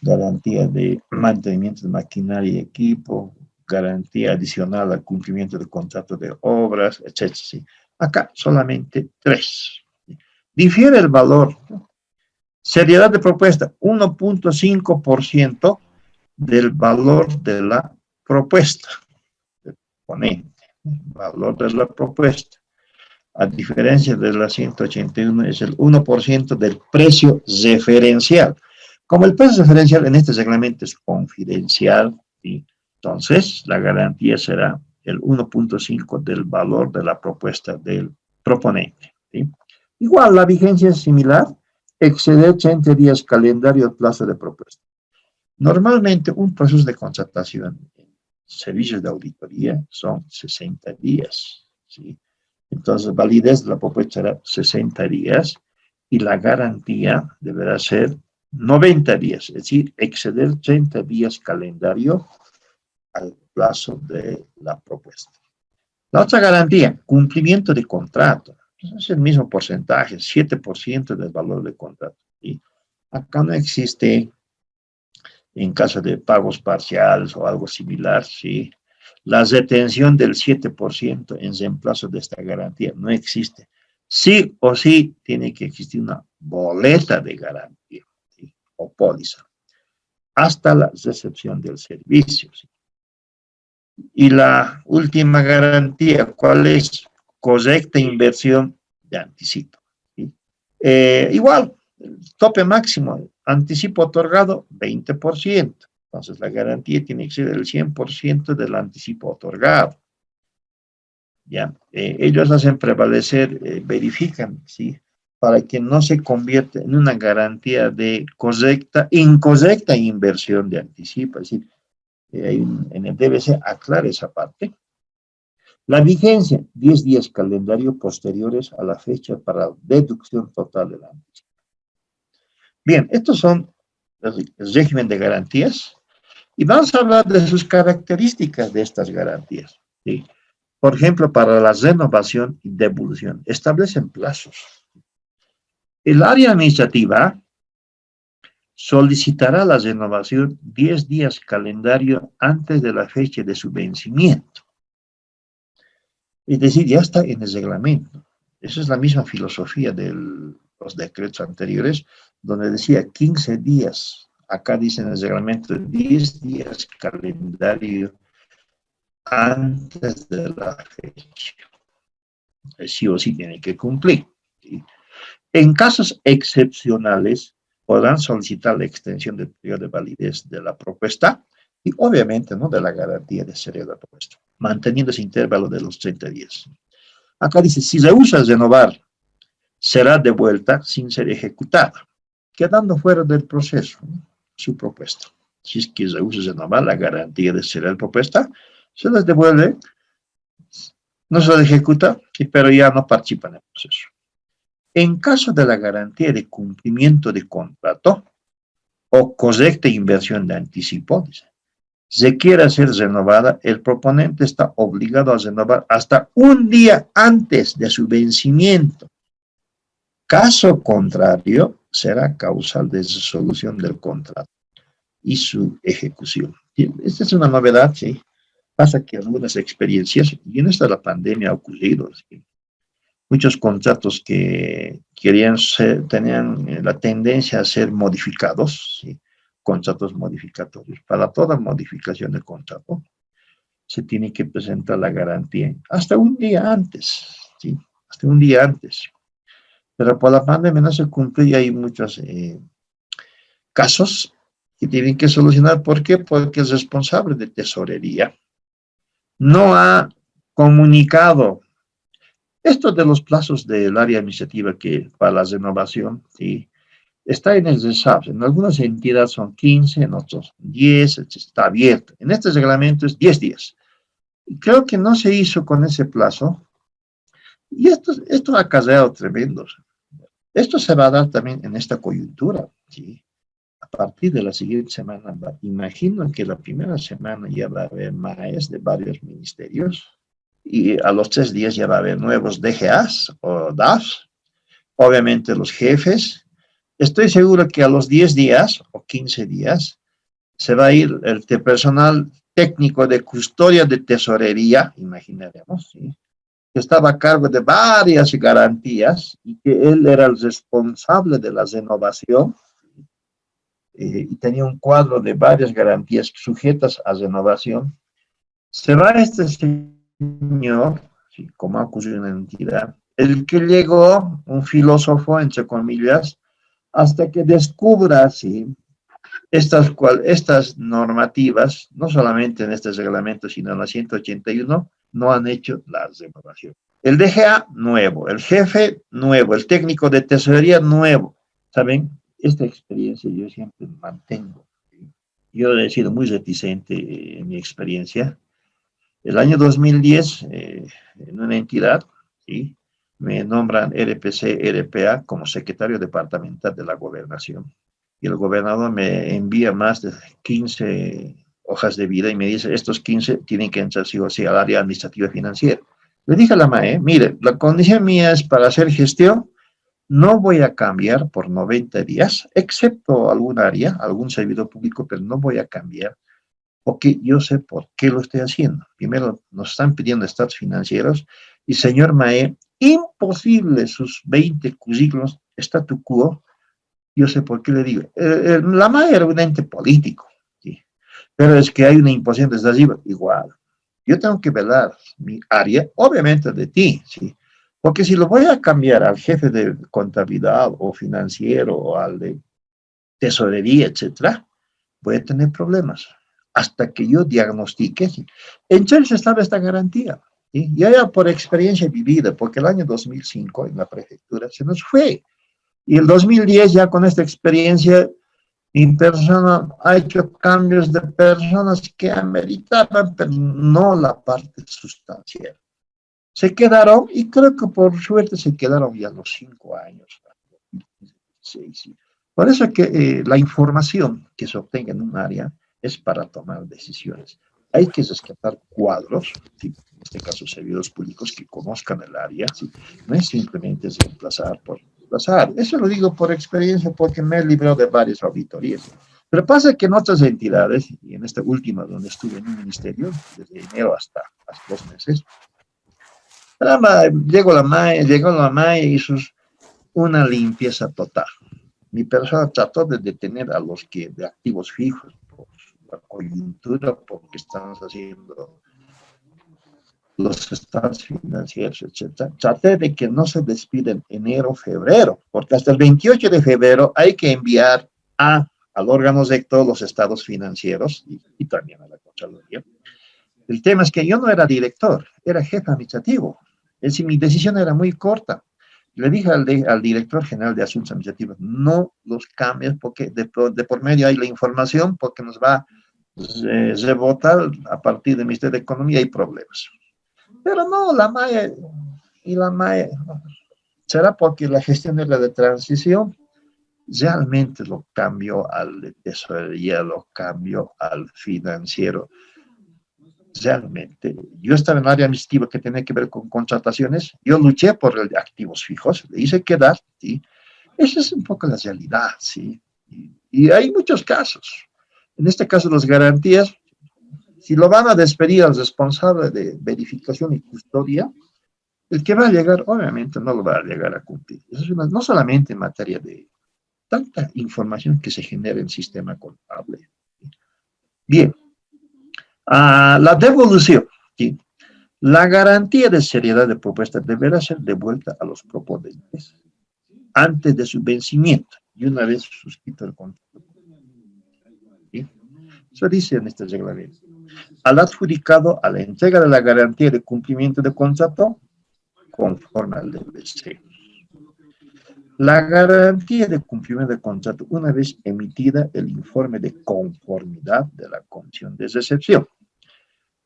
garantía de mantenimiento de maquinaria y equipo, garantía adicional al cumplimiento de contrato de obras, etc. ¿Sí? Acá solamente 3. Difiere el valor, ¿no? Seriedad de propuesta, 1.5% del valor de la propuesta, del ponente, el valor de la propuesta. A diferencia de la 181, es el 1% del precio referencial. Como el precio referencial en este reglamento es confidencial, ¿sí? Entonces la garantía será el 1.5 del valor de la propuesta del proponente, ¿sí? Igual, la vigencia es similar, exceder 30 días calendario el plazo de propuesta. Normalmente un proceso de contratación en servicios de auditoría son 60 días, ¿sí? Entonces, validez de la propuesta será 60 días y la garantía deberá ser 90 días, es decir, exceder 30 días calendario al plazo de la propuesta. La otra garantía, cumplimiento de contrato. Es el mismo porcentaje, 7% del valor del contrato. ¿Sí? Acá no existe, en caso de pagos parciales o algo similar, ¿sí? La retención del 7% en reemplazo de esta garantía no existe. Sí o sí tiene que existir una boleta de garantía, ¿sí? O póliza, hasta la recepción del servicio, ¿sí? Y la última garantía, ¿cuál es? Correcta inversión de anticipo, ¿sí? Igual, el tope máximo, anticipo otorgado, 20%. Entonces, la garantía tiene que ser el 100% del anticipo otorgado. ¿Ya? Ellos hacen prevalecer, verifican, ¿sí? Para que no se convierta en una garantía de incorrecta inversión de anticipo. Es decir, en el DBC aclara esa parte. La vigencia, 10 días calendario posteriores a la fecha para deducción total de la anticipo. Bien, estos son el régimen de garantías y vamos a hablar de sus características de estas garantías, ¿sí? Por ejemplo, para la renovación y devolución, establecen plazos. El área administrativa solicitará la renovación 10 días calendario antes de la fecha de su vencimiento. Es decir, ya está en el reglamento. Esa es la misma filosofía de los decretos anteriores, donde decía 15 días. Acá dice en el reglamento 10 días calendario antes de la fecha. Sí o sí tiene que cumplir, ¿sí? En casos excepcionales, podrán solicitar la extensión del periodo de validez de la propuesta y obviamente no de la garantía de seriedad de la propuesta, manteniendo ese intervalo de los 30 días. Acá dice, si rehúsa renovar, será devuelta sin ser ejecutada, quedando fuera del proceso, ¿no? Su propuesta. Si es que rehúsa renovar la garantía de seriedad de propuesta, se les devuelve, no se les ejecuta, pero ya no participa en el proceso. En caso de la garantía de cumplimiento de contrato o correcta inversión de anticipo, se quiera ser renovada, el proponente está obligado a renovar hasta un día antes de su vencimiento. Caso contrario, será causal de resolución del contrato y su ejecución. Esta es una novedad, ¿sí? Pasa que algunas experiencias, y en esta la pandemia ha ocurrido, ¿sí? Muchos contratos que tenían la tendencia a ser modificados, ¿sí? Contratos modificatorios. Para toda modificación de contrato, se tiene que presentar la garantía hasta un día antes, ¿sí? Hasta un día antes. Pero por la pandemia no se cumplió y hay muchos casos que tienen que solucionar. ¿Por qué? Porque el responsable de tesorería no ha comunicado. Esto de los plazos del área administrativa que para la renovación, ¿sí? Está en el RESAP. En algunas entidades son 15, en otros 10, está abierto. En este reglamento es 10 días. Y creo que no se hizo con ese plazo, Y esto ha acarreado tremendos. Esto se va a dar también en esta coyuntura, ¿sí? A partir de la siguiente semana, imagino que la primera semana ya va a haber maes de varios ministerios y a los 3 días ya va a haber nuevos DGAs o DAFs, obviamente los jefes. Estoy seguro que a los 10 días o 15 días se va a ir el personal técnico de custodia de tesorería, imaginaremos, ¿sí? Que estaba a cargo de varias garantías y que él era el responsable de la renovación y tenía un cuadro de varias garantías sujetas a renovación. Se va este señor, ¿sí? Como ha ocurrido en la entidad, el que llegó, un filósofo, entre comillas, hasta que descubra, ¿sí? Estas normativas, no solamente en este reglamento, sino en la 181, no han hecho la renovación. El DGA, nuevo. El jefe, nuevo. El técnico de tesorería, nuevo. ¿Saben? Esta experiencia yo siempre mantengo. Yo he sido muy reticente en mi experiencia. El año 2010, en una entidad, ¿sí? Me nombran RPC, RPA como secretario departamental de la gobernación. Y el gobernador me envía más de 15 hojas de vida y me dice, estos 15 tienen que entrar sí o sí al área administrativa financiera. Le dije a la MAE, mire, la condición mía es para hacer gestión, no voy a cambiar por 90 días, excepto algún área, algún servidor público, pero no voy a cambiar porque yo sé por qué lo estoy haciendo. Primero, nos están pidiendo estados financieros y, señor Mae, imposible sus 20 currículos, statu quo, yo sé por qué le digo. La MAE era un ente político, ¿sí? Pero es que hay una imposición desde arriba, igual. Yo tengo que velar mi área, obviamente de ti, ¿sí? Porque si lo voy a cambiar al jefe de contabilidad o financiero o al de tesorería, etcétera, voy a tener problemas hasta que yo diagnostique. ¿Sí? En Chelsea estaba esta garantía. ¿Sí? Yo ya por experiencia vivida, porque el año 2005 en la prefectura se nos fue. Y el 2010 ya con esta experiencia, mi persona ha hecho cambios de personas que ameritaban, pero no la parte sustancial. Se quedaron, y creo que por suerte se quedaron ya los 5 años. Sí, sí. Por eso es que la información que se obtenga en un área es para tomar decisiones. Hay que rescatar cuadros, ¿sí? En este caso servidores públicos que conozcan el área, ¿sí? No es simplemente reemplazar por reemplazar. Eso lo digo por experiencia porque me he librado de varias auditorías. Pero pasa que en otras entidades, y en esta última donde estuve en un ministerio, desde enero hasta hace 2 meses, llegó la MAE y hizo una limpieza total. Mi persona trató de detener a los que de activos fijos por la coyuntura, porque estamos haciendo los estados financieros, etc. Traté de que no se despiden enero, febrero, porque hasta el 28 de febrero hay que enviar al órgano rector los estados financieros y también a la Contraloría. El tema es que yo no era director, era jefe administrativo. Es decir, mi decisión era muy corta. Le dije al director general de Asuntos Administrativos, no los cambies porque de por medio hay la información, porque nos va a rebotar a partir del Ministerio de Economía, hay problemas. Pero no, la MAE, será porque la gestión era de transición, realmente lo cambió al de tesorería, lo cambió al financiero. Realmente, yo estaba en el área administrativa que tenía que ver con contrataciones, yo luché por el de activos fijos, le hice quedar, ¿sí? Esa es un poco la realidad, ¿sí? Y hay muchos casos. En este caso, las garantías, si lo van a despedir al responsable de verificación y custodia, el que va a llegar, obviamente, no lo va a llegar a cumplir. Eso es no solamente en materia de tanta información que se genera en el sistema contable. Bien, la devolución, ¿sí? La garantía de seriedad de propuesta deberá ser devuelta a los proponentes antes de su vencimiento y una vez suscrito el contrato. ¿Sí? Eso dice en este reglamento. Al adjudicado a la entrega de la garantía de cumplimiento de contrato conforme al DBC. La garantía de cumplimiento de contrato, una vez emitida el informe de conformidad de la comisión de recepción.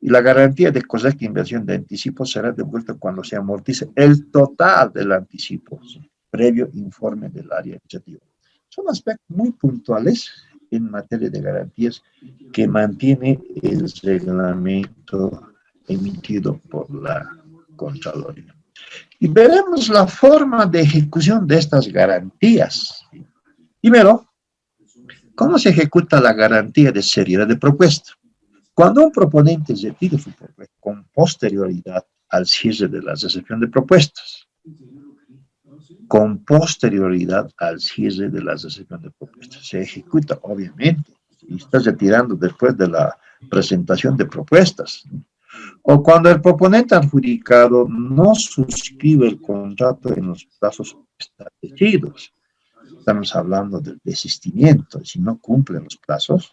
Y la garantía de correcta inversión de anticipo será devuelta cuando se amortice el total del anticipo, previo informe del área administrativa. Son aspectos muy puntuales en materia de garantías que mantiene el reglamento emitido por la Contraloría. Y veremos la forma de ejecución de estas garantías. Primero, ¿cómo se ejecuta la garantía de seriedad de propuesta? Cuando un proponente retira su propuesta con posterioridad al cierre de la recepción de propuestas, se ejecuta, obviamente, y está retirando después de la presentación de propuestas. O cuando el proponente adjudicado no suscribe el contrato en los plazos establecidos. Estamos hablando del desistimiento. Si no cumplen los plazos,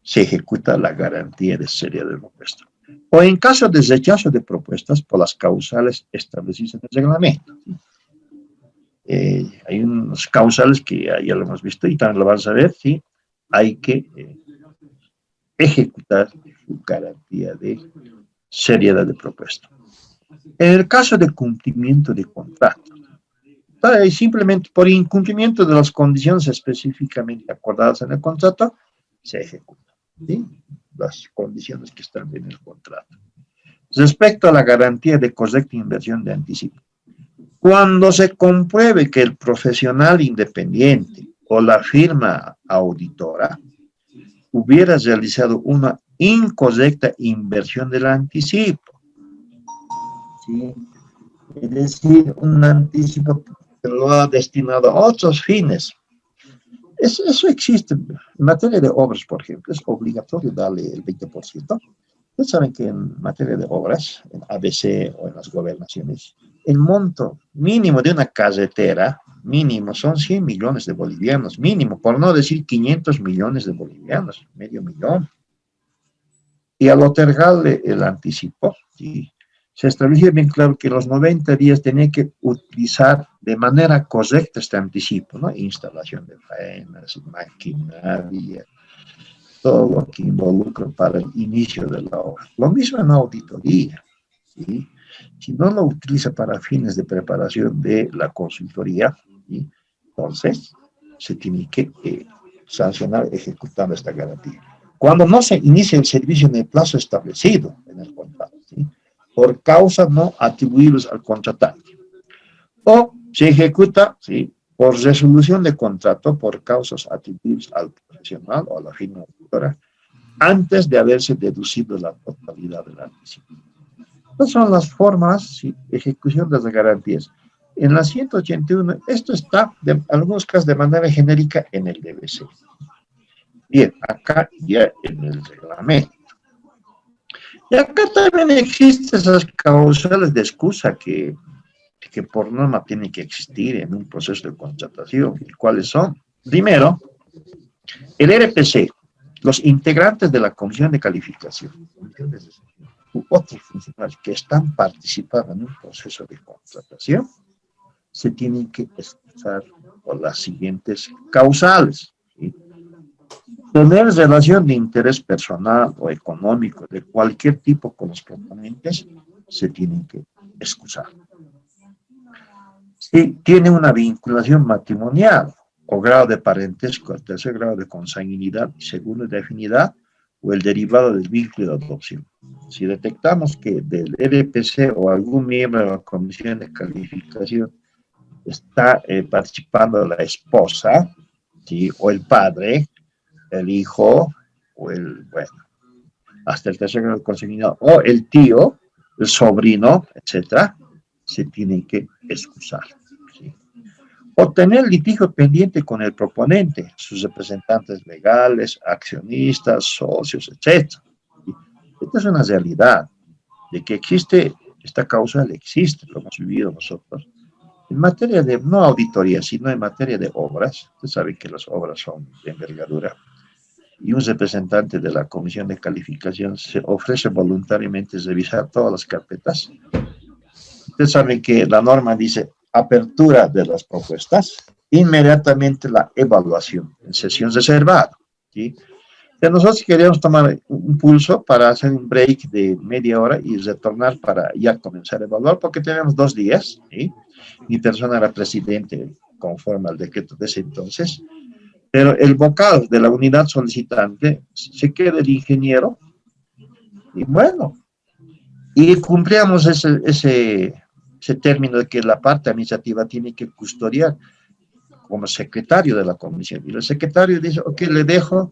se ejecuta la garantía de seriedad de propuesta. O en caso de rechazo de propuestas por las causales establecidas en el reglamento. Hay unos causales que ya lo hemos visto y también lo vas a ver, ¿sí? Hay que ejecutar su garantía de seriedad de propuesta. En el caso de cumplimiento de contrato, simplemente por incumplimiento de las condiciones específicamente acordadas en el contrato, se ejecutan, ¿sí? Las condiciones que están en el contrato. Respecto a la garantía de correcta inversión de anticipo, cuando se compruebe que el profesional independiente o la firma auditora hubiera realizado una incorrecta inversión del anticipo, ¿sí? Es decir, un anticipo que lo ha destinado a otros fines. Eso existe. En materia de obras, por ejemplo, es obligatorio darle el 20%. Ustedes saben que en materia de obras, en ABC o en las gobernaciones, el monto mínimo de una carretera, mínimo, son 100 millones de bolivianos, mínimo, por no decir 500 millones de bolivianos, medio millón. Y al otorgarle el anticipo, ¿sí?, se establecía bien claro que los 90 días tenía que utilizar de manera correcta este anticipo, ¿no? Instalación de faenas, maquinaria, todo lo que involucra para el inicio de la obra. Lo mismo en auditoría, ¿sí? Si no lo utiliza para fines de preparación de la consultoría, ¿sí?, entonces se tiene que sancionar ejecutando esta garantía. Cuando no se inicia el servicio en el plazo establecido en el contrato, ¿sí?, por causas no atribuibles al contratante. O se ejecuta, ¿sí?, por resolución de contrato por causas atribuibles al profesional o a la firma auditora, antes de haberse deducido la totalidad del anticipo. Estas son las formas, ¿sí?, de ejecución de las garantías. En la 181, esto está, en algunos casos, de manera genérica en el DBC. Bien, acá ya en el reglamento. Y acá también existen esas causales de excusa que por norma tienen que existir en un proceso de contratación. ¿Y cuáles son? Primero, el RPC, los integrantes de la comisión de calificación, u otros funcionarios que están participando en un proceso de contratación, se tienen que excusar por las siguientes causales, ¿sí? Tener relación de interés personal o económico de cualquier tipo con los proponentes, se tienen que excusar. Si tiene una vinculación matrimonial o grado de parentesco, el tercer grado de consanguinidad y segundo de afinidad, o el derivado del vínculo de adopción. Si detectamos que del RPC o algún miembro de la comisión de calificación está participando la esposa, ¿sí?, o el padre, el hijo, o hasta el tercer grado de consanguinidad, o el tío, el sobrino, etcétera, se tienen que excusar, ¿sí? O tener litigio pendiente con el proponente, sus representantes legales, accionistas, socios, etcétera. Esta es una realidad, de que existe, esta causa existe, lo hemos vivido nosotros. En materia de, no auditoría, sino en materia de obras, ustedes saben que las obras son de envergadura, y un representante de la comisión de calificación se ofrece voluntariamente revisar todas las carpetas. Ustedes saben que la norma dice apertura de las propuestas, inmediatamente la evaluación en sesión reservada, ¿sí? que nosotros queríamos tomar un pulso para hacer un break de media hora y retornar para ya comenzar a evaluar, porque teníamos 2 días, ¿sí? Mi persona era presidente conforme al decreto de ese entonces, pero el vocal de la unidad solicitante se queda el ingeniero, y bueno, y cumplíamos ese término de que la parte administrativa tiene que custodiar como secretario de la comisión. Y el secretario dice, ok, le dejo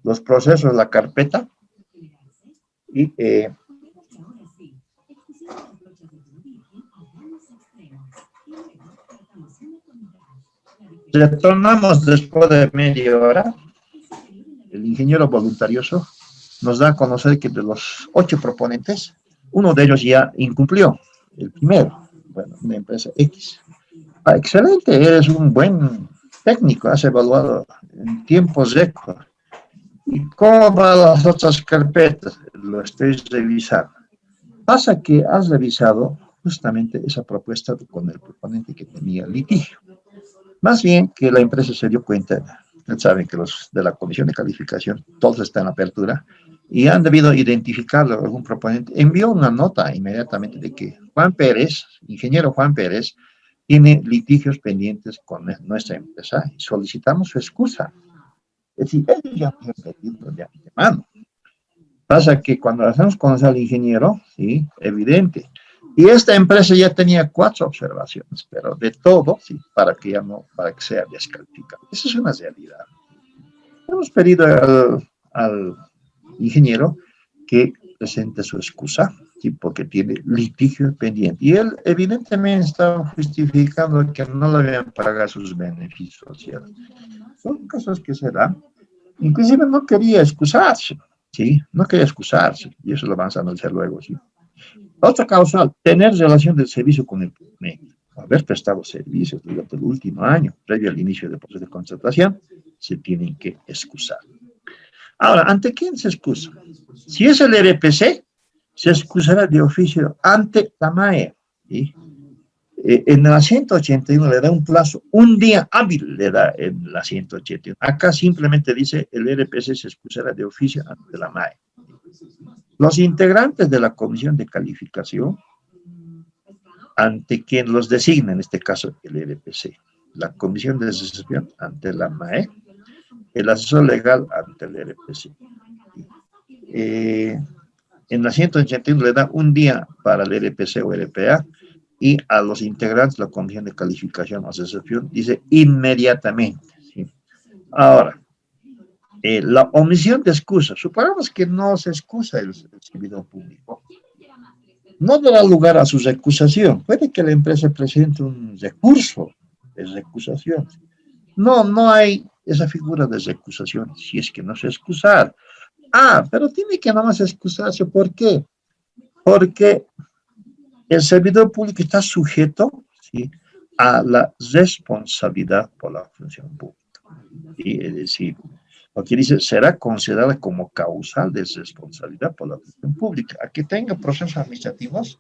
los procesos, la carpeta, y retornamos después de media hora. El ingeniero voluntarioso nos da a conocer que de los 8 proponentes, uno de ellos ya incumplió, el primero, bueno, una empresa X. Ah, excelente, eres un buen técnico, has evaluado en tiempos récord. ¿Y cómo van las otras carpetas? Lo estoy revisando. Pasa que has revisado justamente esa propuesta con el proponente que tenía litigio. Más bien que la empresa se dio cuenta, saben que los de la comisión de calificación, todos están en apertura, y han debido identificarlo algún proponente. Envió una nota inmediatamente de que Juan Pérez, ingeniero Juan Pérez, tiene litigios pendientes con nuestra empresa y solicitamos su excusa. Es decir, ellos ya han pedido de antemano. Pasa que cuando hacemos conocer al ingeniero, sí, evidente. Y esta empresa ya tenía 4 observaciones, pero de todo, sí, para que sea descalificado. Esa es una realidad. Hemos pedido al ingeniero que presente su excusa, sí, porque tiene litigio pendiente. Y él evidentemente estaba justificando que no le habían pagado sus beneficios sociales. Son cosas que se dan. Inclusive no quería excusarse, ¿sí? No quería excusarse, y eso lo vamos a analizar luego, ¿sí? Otra causa, tener relación de servicio con el cliente. Haber prestado servicios durante el último año, previo al inicio del proceso de contratación, se tienen que excusar. Ahora, ¿ante quién se excusa? Si es el RPC, se excusará de oficio ante la MAE, ¿sí? En la 181 le da un plazo, un día hábil le da en la 181. Acá simplemente dice el RPC se excusará de oficio ante la MAE. Los integrantes de la comisión de calificación, ante quien los designa, en este caso el RPC, la comisión de asociación ante la MAE, el asesor legal ante el RPC. En la 181 le da un día para el RPC o RPA, y a los integrantes de la comisión de calificación o asociación dice inmediatamente, ¿sí? Ahora, la omisión de excusa, supongamos que no se excusa el servidor público, no dará lugar a su recusación. Puede que la empresa presente un recurso de recusación. No hay esa figura de recusación si es que no se excusar. Pero tiene que nada más excusarse. ¿Por qué? Porque el servidor público está sujeto, ¿sí?, a la responsabilidad por la función pública. Y es decir, lo que dice, será considerada como causal de responsabilidad por la función pública. A que tenga procesos administrativos,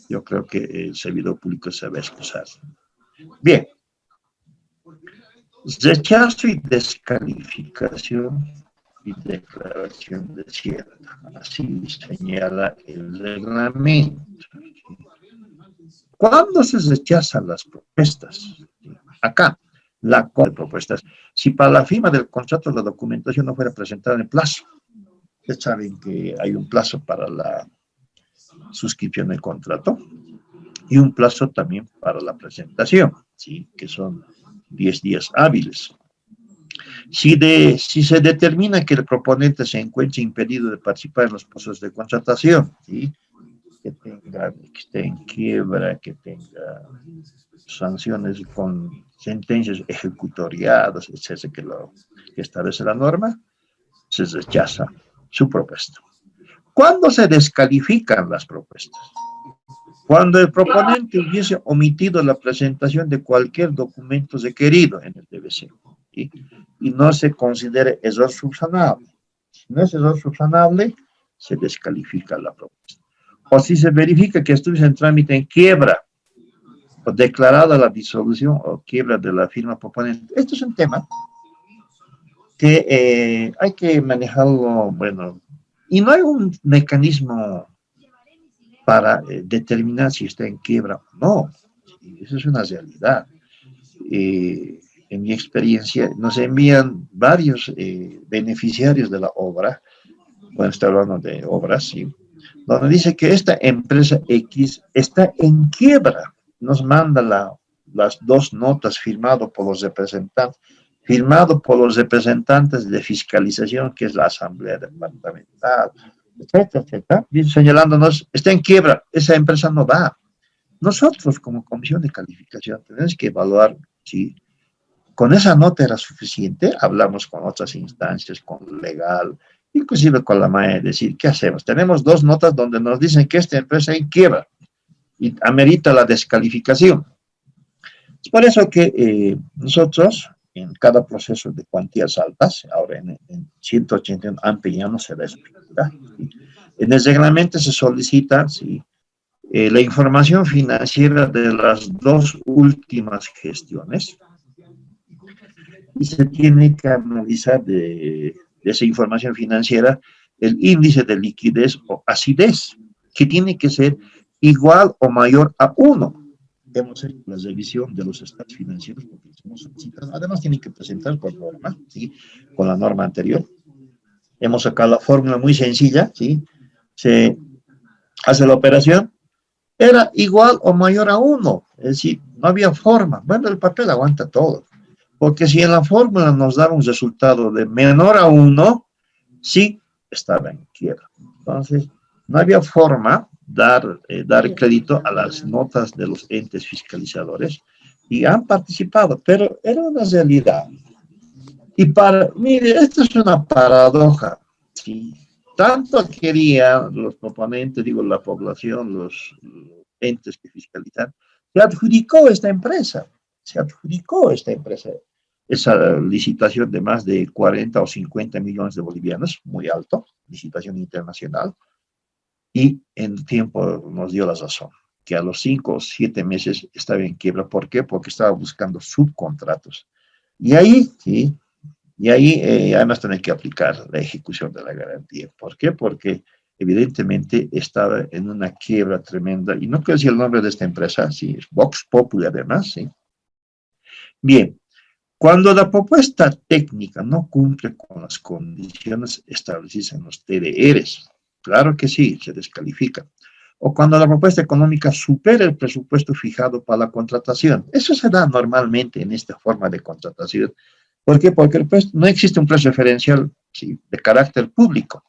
yo creo que el servidor público se va a excusar. Bien. Rechazo y descalificación y declaración de cierre. Así señala el reglamento. ¿Cuándo se rechazan las propuestas? Acá, la propuestas. Si para la firma del contrato la documentación no fuera presentada en plazo, ustedes saben que hay un plazo para la suscripción del contrato y un plazo también para la presentación, ¿sí?, que son 10 días hábiles. Si se determina que el proponente se encuentra impedido de participar en los procesos de contratación, ¿sí?, que esté en quiebra, que tenga sanciones con sentencias ejecutoriadas, etcétera, que establece la norma, se rechaza su propuesta. ¿Cuándo se descalifican las propuestas? Cuando el proponente hubiese omitido la presentación de cualquier documento requerido en el DBC, ¿sí?, y no se considere error subsanable. Si no es error subsanable, se descalifica la propuesta. O si se verifica que estuviese en trámite en quiebra, o declarada la disolución o quiebra de la firma proponente. Esto es un tema que hay que manejarlo, bueno, y no hay un mecanismo para determinar si está en quiebra o no. Sí, eso es una realidad. En mi experiencia, nos envían varios beneficiarios de la obra, bueno, estoy hablando de obras, sí, donde dice que esta empresa X está en quiebra. Nos manda las dos notas firmado por los representantes de fiscalización, que es la Asamblea Departamental, etcétera, etcétera, bien, señalándonos, está en quiebra, esa empresa no va. Nosotros, como comisión de calificación, tenemos que evaluar si con esa nota era suficiente. Hablamos con otras instancias, con legal, inclusive con la MAE, decir, ¿qué hacemos? Tenemos dos notas donde nos dicen que esta empresa en quiebra y amerita la descalificación. Es por eso que nosotros, en cada proceso de cuantías altas, ahora en 181 AMPE ya no se da estructura, ¿sí? En el reglamento se solicita, ¿sí?, la información financiera de las dos últimas gestiones, y se tiene que analizar de esa información financiera el índice de liquidez o acidez, que tiene que ser igual o mayor a 1. Hemos hecho la revisión de los estados financieros porque somos solicitados. Además, tienen que presentar con norma, ¿sí?, con la norma anterior. Hemos sacado la fórmula muy sencilla, ¿sí? Se hace la operación, era igual o mayor a 1, es decir, no había forma. Bueno, el papel aguanta todo. Porque si en la fórmula nos daba un resultado de menor a 1, sí estaba en quiebra. Entonces, no había forma dar crédito a las notas de los entes fiscalizadores y han participado, pero era una realidad. Mire, esto es una paradoja, ¿sí? Tanto querían los proponentes, digo, la población, los entes que fiscalizan, se adjudicó esta empresa, esa licitación de más de 40 o 50 millones de bolivianos, muy alto, licitación internacional, y en tiempo nos dio la razón, que a los 5 o 7 meses estaba en quiebra. ¿Por qué? Porque estaba buscando subcontratos. Y ahí, sí, además tener que aplicar la ejecución de la garantía. ¿Por qué? Porque evidentemente estaba en una quiebra tremenda, y no quiero decir el nombre de esta empresa, sí, es Vox Populi además, sí. Bien, cuando la propuesta técnica no cumple con las condiciones establecidas en los TDRs, claro que sí, se descalifica. O cuando la propuesta económica supera el presupuesto fijado para la contratación. Eso se da normalmente en esta forma de contratación. ¿Por qué? Porque no existe un precio referencial, ¿sí?, de carácter público.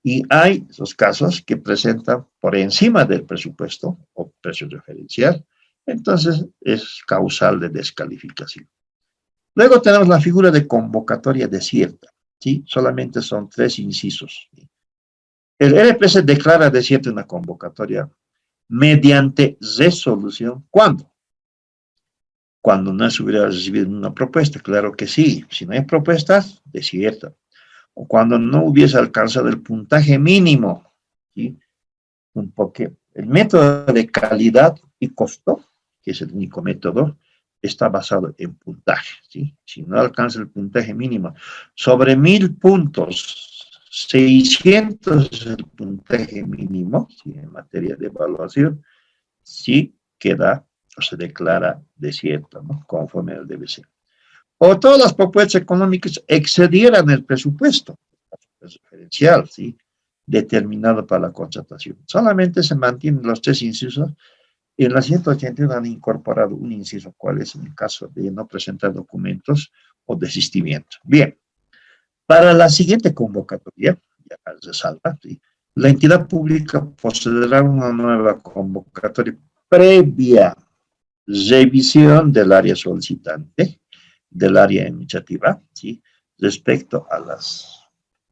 Y hay esos casos que presentan por encima del presupuesto o precio referencial. Entonces es causal de descalificación. Luego tenemos la figura de convocatoria desierta, ¿sí? Solamente son 3 incisos. El RPC declara desierta una convocatoria mediante resolución. ¿Cuándo? Cuando no se hubiera recibido una propuesta, claro que sí. Si no hay propuestas, desierta. O cuando no hubiese alcanzado el puntaje mínimo, ¿sí? Porque el método de calidad y costo, que es el único método, está basado en puntaje, ¿sí? Si no alcanza el puntaje mínimo, sobre 1000 puntos, 600 es el puntaje mínimo, ¿sí?, en materia de evaluación, sí queda o se declara desierto, ¿no?, conforme al DBC. O todas las propuestas económicas excedieran el presupuesto referencial, ¿sí?, determinado para la contratación. Solamente se mantienen los 3 incisos. En la 181 han incorporado un inciso, cuál es en el caso de no presentar documentos o desistimiento. Bien, para la siguiente convocatoria, ya resalta, ¿sí?, la entidad pública procederá a una nueva convocatoria previa revisión del área solicitante, del área iniciativa, ¿sí?, respecto a las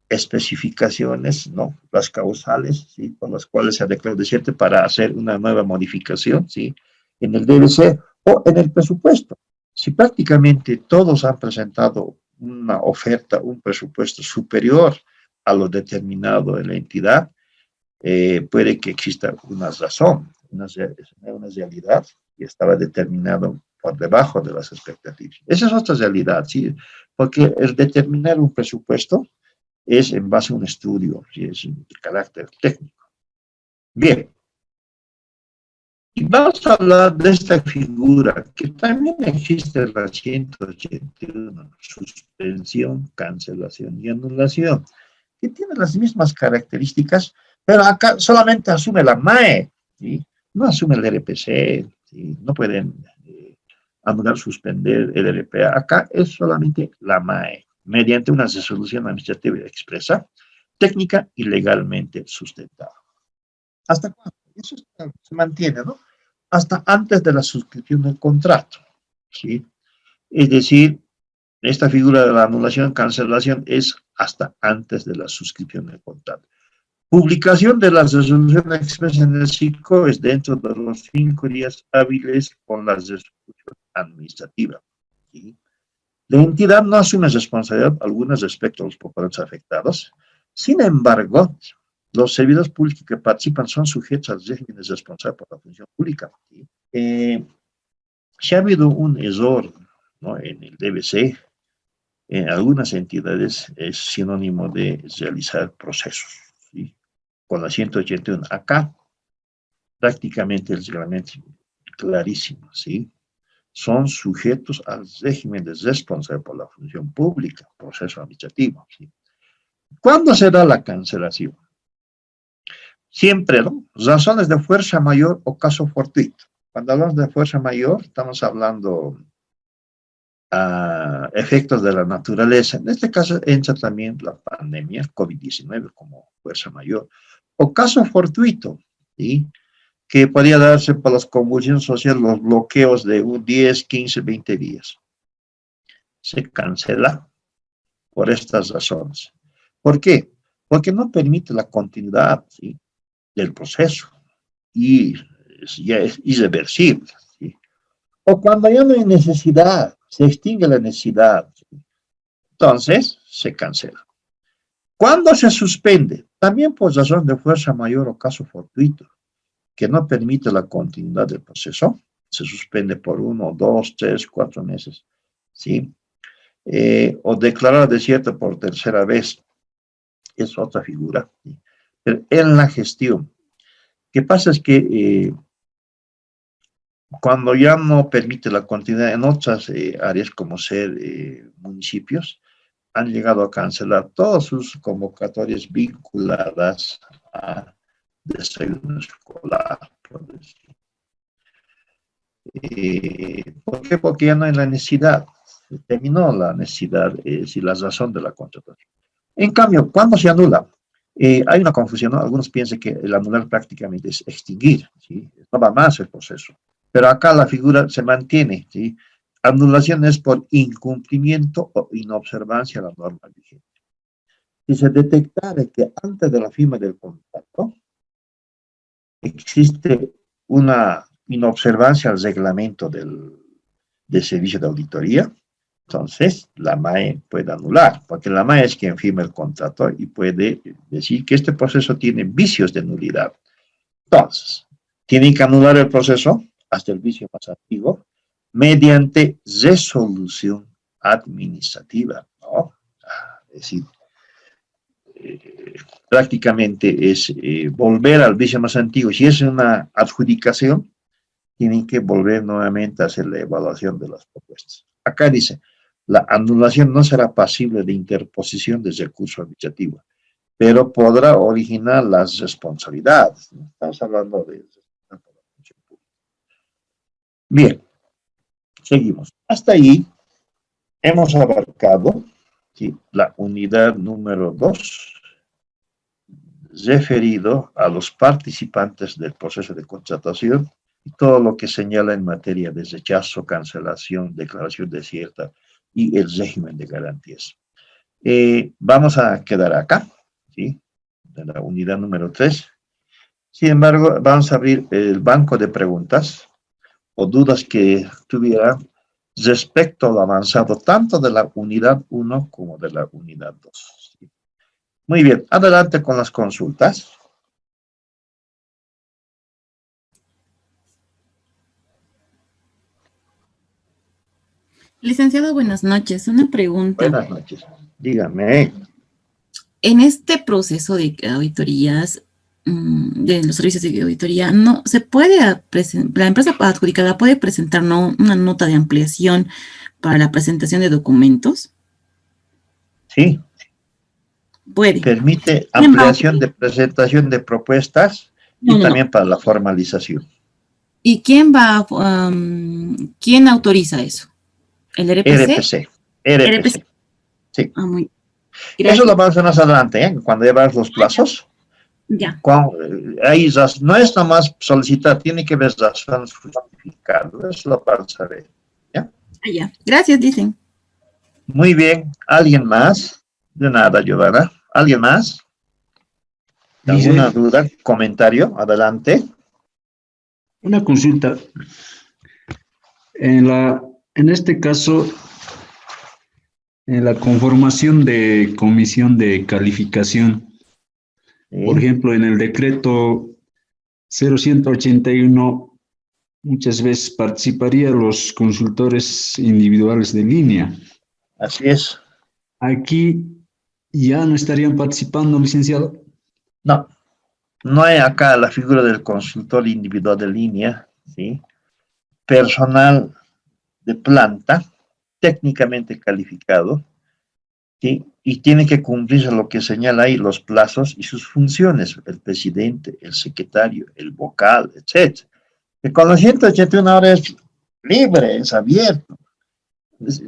especificaciones, ¿no?, las causales, ¿sí?, con las cuales se ha declarado desierto, para hacer una nueva modificación, ¿sí?, en el DBC o en el presupuesto. Si prácticamente todos han presentado una oferta, un presupuesto superior a lo determinado en la entidad, puede que exista una razón, una realidad que estaba determinado por debajo de las expectativas. Esa es otra realidad, ¿sí? Porque el determinar un presupuesto es en base a un estudio, ¿sí? Es de carácter técnico. Bien, y vamos a hablar de esta figura que también existe en la 181, suspensión, cancelación y anulación, que tiene las mismas características, pero acá solamente asume la MAE, ¿sí? No asume el RPC, ¿sí? No pueden anular, suspender el RPA. Acá es solamente la MAE, mediante una resolución administrativa expresa, técnica y legalmente sustentada. ¿Hasta cuándo? Eso se mantiene, ¿no? Hasta antes de la suscripción del contrato, ¿sí? Es decir, esta figura de la anulación, cancelación es hasta antes de la suscripción del contrato. Publicación de la resolución expresa en el SICO es dentro de los 5 días hábiles con la resolución administrativa, ¿sí? La entidad no asume responsabilidad alguna respecto a los populares afectados. Sin embargo, los servidores públicos que participan son sujetos al régimen de responsabilidad por la función pública, ¿sí? Si ha habido un error, ¿no?, en el DBC, en algunas entidades es sinónimo de realizar procesos, ¿sí? Con la 181. Acá, prácticamente el reglamento es clarísimo, ¿sí? Son sujetos al régimen de responsabilidad por la función pública, proceso administrativo, ¿sí? ¿Cuándo se da la cancelación? Siempre, ¿no? Razones de fuerza mayor o caso fortuito. Cuando hablamos de fuerza mayor, estamos hablando a efectos de la naturaleza. En este caso entra también la pandemia, COVID-19 como fuerza mayor. O caso fortuito, ¿sí?, que podría darse por las convulsiones sociales, los bloqueos de 10, 15, 20 días. Se cancela por estas razones. ¿Por qué? Porque no permite la continuidad, ¿sí?, del proceso y ya es irreversible, ¿sí? O cuando ya no hay necesidad, se extingue la necesidad, ¿sí?, entonces se cancela. ¿Cuándo se suspende? También por razón de fuerza mayor o caso fortuito, que no permite la continuidad del proceso. Se suspende por 1, 2, 3, 4 meses, ¿sí? O declarar desierto por tercera vez, es otra figura, ¿sí? Pero en la gestión, ¿qué pasa? Es que cuando ya no permite la continuidad en otras áreas, como ser municipios, han llegado a cancelar todas sus convocatorias vinculadas a desayuno escolar, por decir. ¿Por qué? Porque ya no hay la necesidad, terminó la necesidad, y la razón de la contratación. En cambio, ¿cuándo se anula? Hay una confusión, ¿no? Algunos piensan que el anular prácticamente es extinguir, ¿sí? No va más el proceso. Pero acá la figura se mantiene, ¿sí? Anulación es por incumplimiento o inobservancia a la norma vigente. Si se detectara que antes de la firma del contrato existe una inobservancia al reglamento del servicio de auditoría, entonces la MAE puede anular, porque la MAE es quien firma el contrato y puede decir que este proceso tiene vicios de nulidad. Entonces, tienen que anular el proceso hasta el vicio más antiguo mediante resolución administrativa, ¿no? Es decir, prácticamente es volver al vicio más antiguo. Si es una adjudicación, tienen que volver nuevamente a hacer la evaluación de las propuestas. Acá dice, la anulación no será pasible de interposición de recurso administrativo, pero podrá originar las responsabilidades, ¿no? Estamos hablando de... Bien, seguimos. Hasta ahí hemos abarcado, ¿sí?, la unidad número 2, referido a los participantes del proceso de contratación y todo lo que señala en materia de rechazo, cancelación, declaración desierta y el régimen de garantías. Vamos a quedar acá, ¿sí?, de la unidad número 3. Sin embargo, vamos a abrir el banco de preguntas o dudas que tuvieran respecto a lo avanzado tanto de la unidad 1 como de la unidad 2. ¿Sí? Muy bien, adelante con las consultas. Licenciado, buenas noches. Una pregunta. Buenas noches. Dígame. En este proceso de auditorías, de los servicios de auditoría, no se puede la empresa adjudicada puede presentar una nota de ampliación para la presentación de documentos. Sí, Puede. permite Sin embargo, ampliación de presentación de propuestas y también para la formalización. ¿Y quién quién autoriza eso? ¿El RPC? RPC. Sí. Ah, muy. Eso lo vamos a hacer más adelante, ¿eh? Cuando llevas los plazos. Ya. Ahí no es nomás solicitar, tiene que ver razones justificadas. Eso lo vamos a ver. ¿Ya? Ah, ya. Gracias, dicen. Muy bien. ¿Alguien más? De nada, Giovanna. ¿Alguien más? ¿Alguna duda? ¿Comentario? Adelante. Una consulta. En este caso, en la conformación de comisión de calificación, Sí. por ejemplo, en el decreto 0181, muchas veces participarían los consultores individuales de línea. Así es. Aquí ya no estarían participando, licenciado. No, no hay acá la figura del consultor individual de línea, ¿sí? Personal de planta, técnicamente calificado, ¿sí? Y tiene que cumplir lo que señala ahí, los plazos y sus funciones, el presidente, el secretario, el vocal, etc. Que con los 181 horas es libre, es abierto.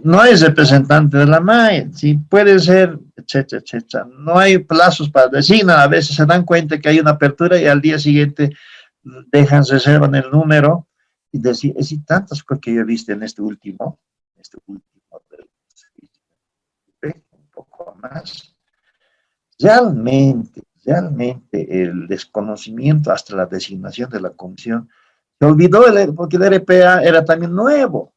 No es representante de la MAE, sí, puede ser, etcétera, etcétera. No hay plazos para decir, a veces se dan cuenta que hay una apertura y al día siguiente dejan, reservan el número y decir, es tantas cosas que yo he visto en este último, un poco más. Realmente el desconocimiento hasta la designación de la comisión, se olvidó porque el RPA era también nuevo.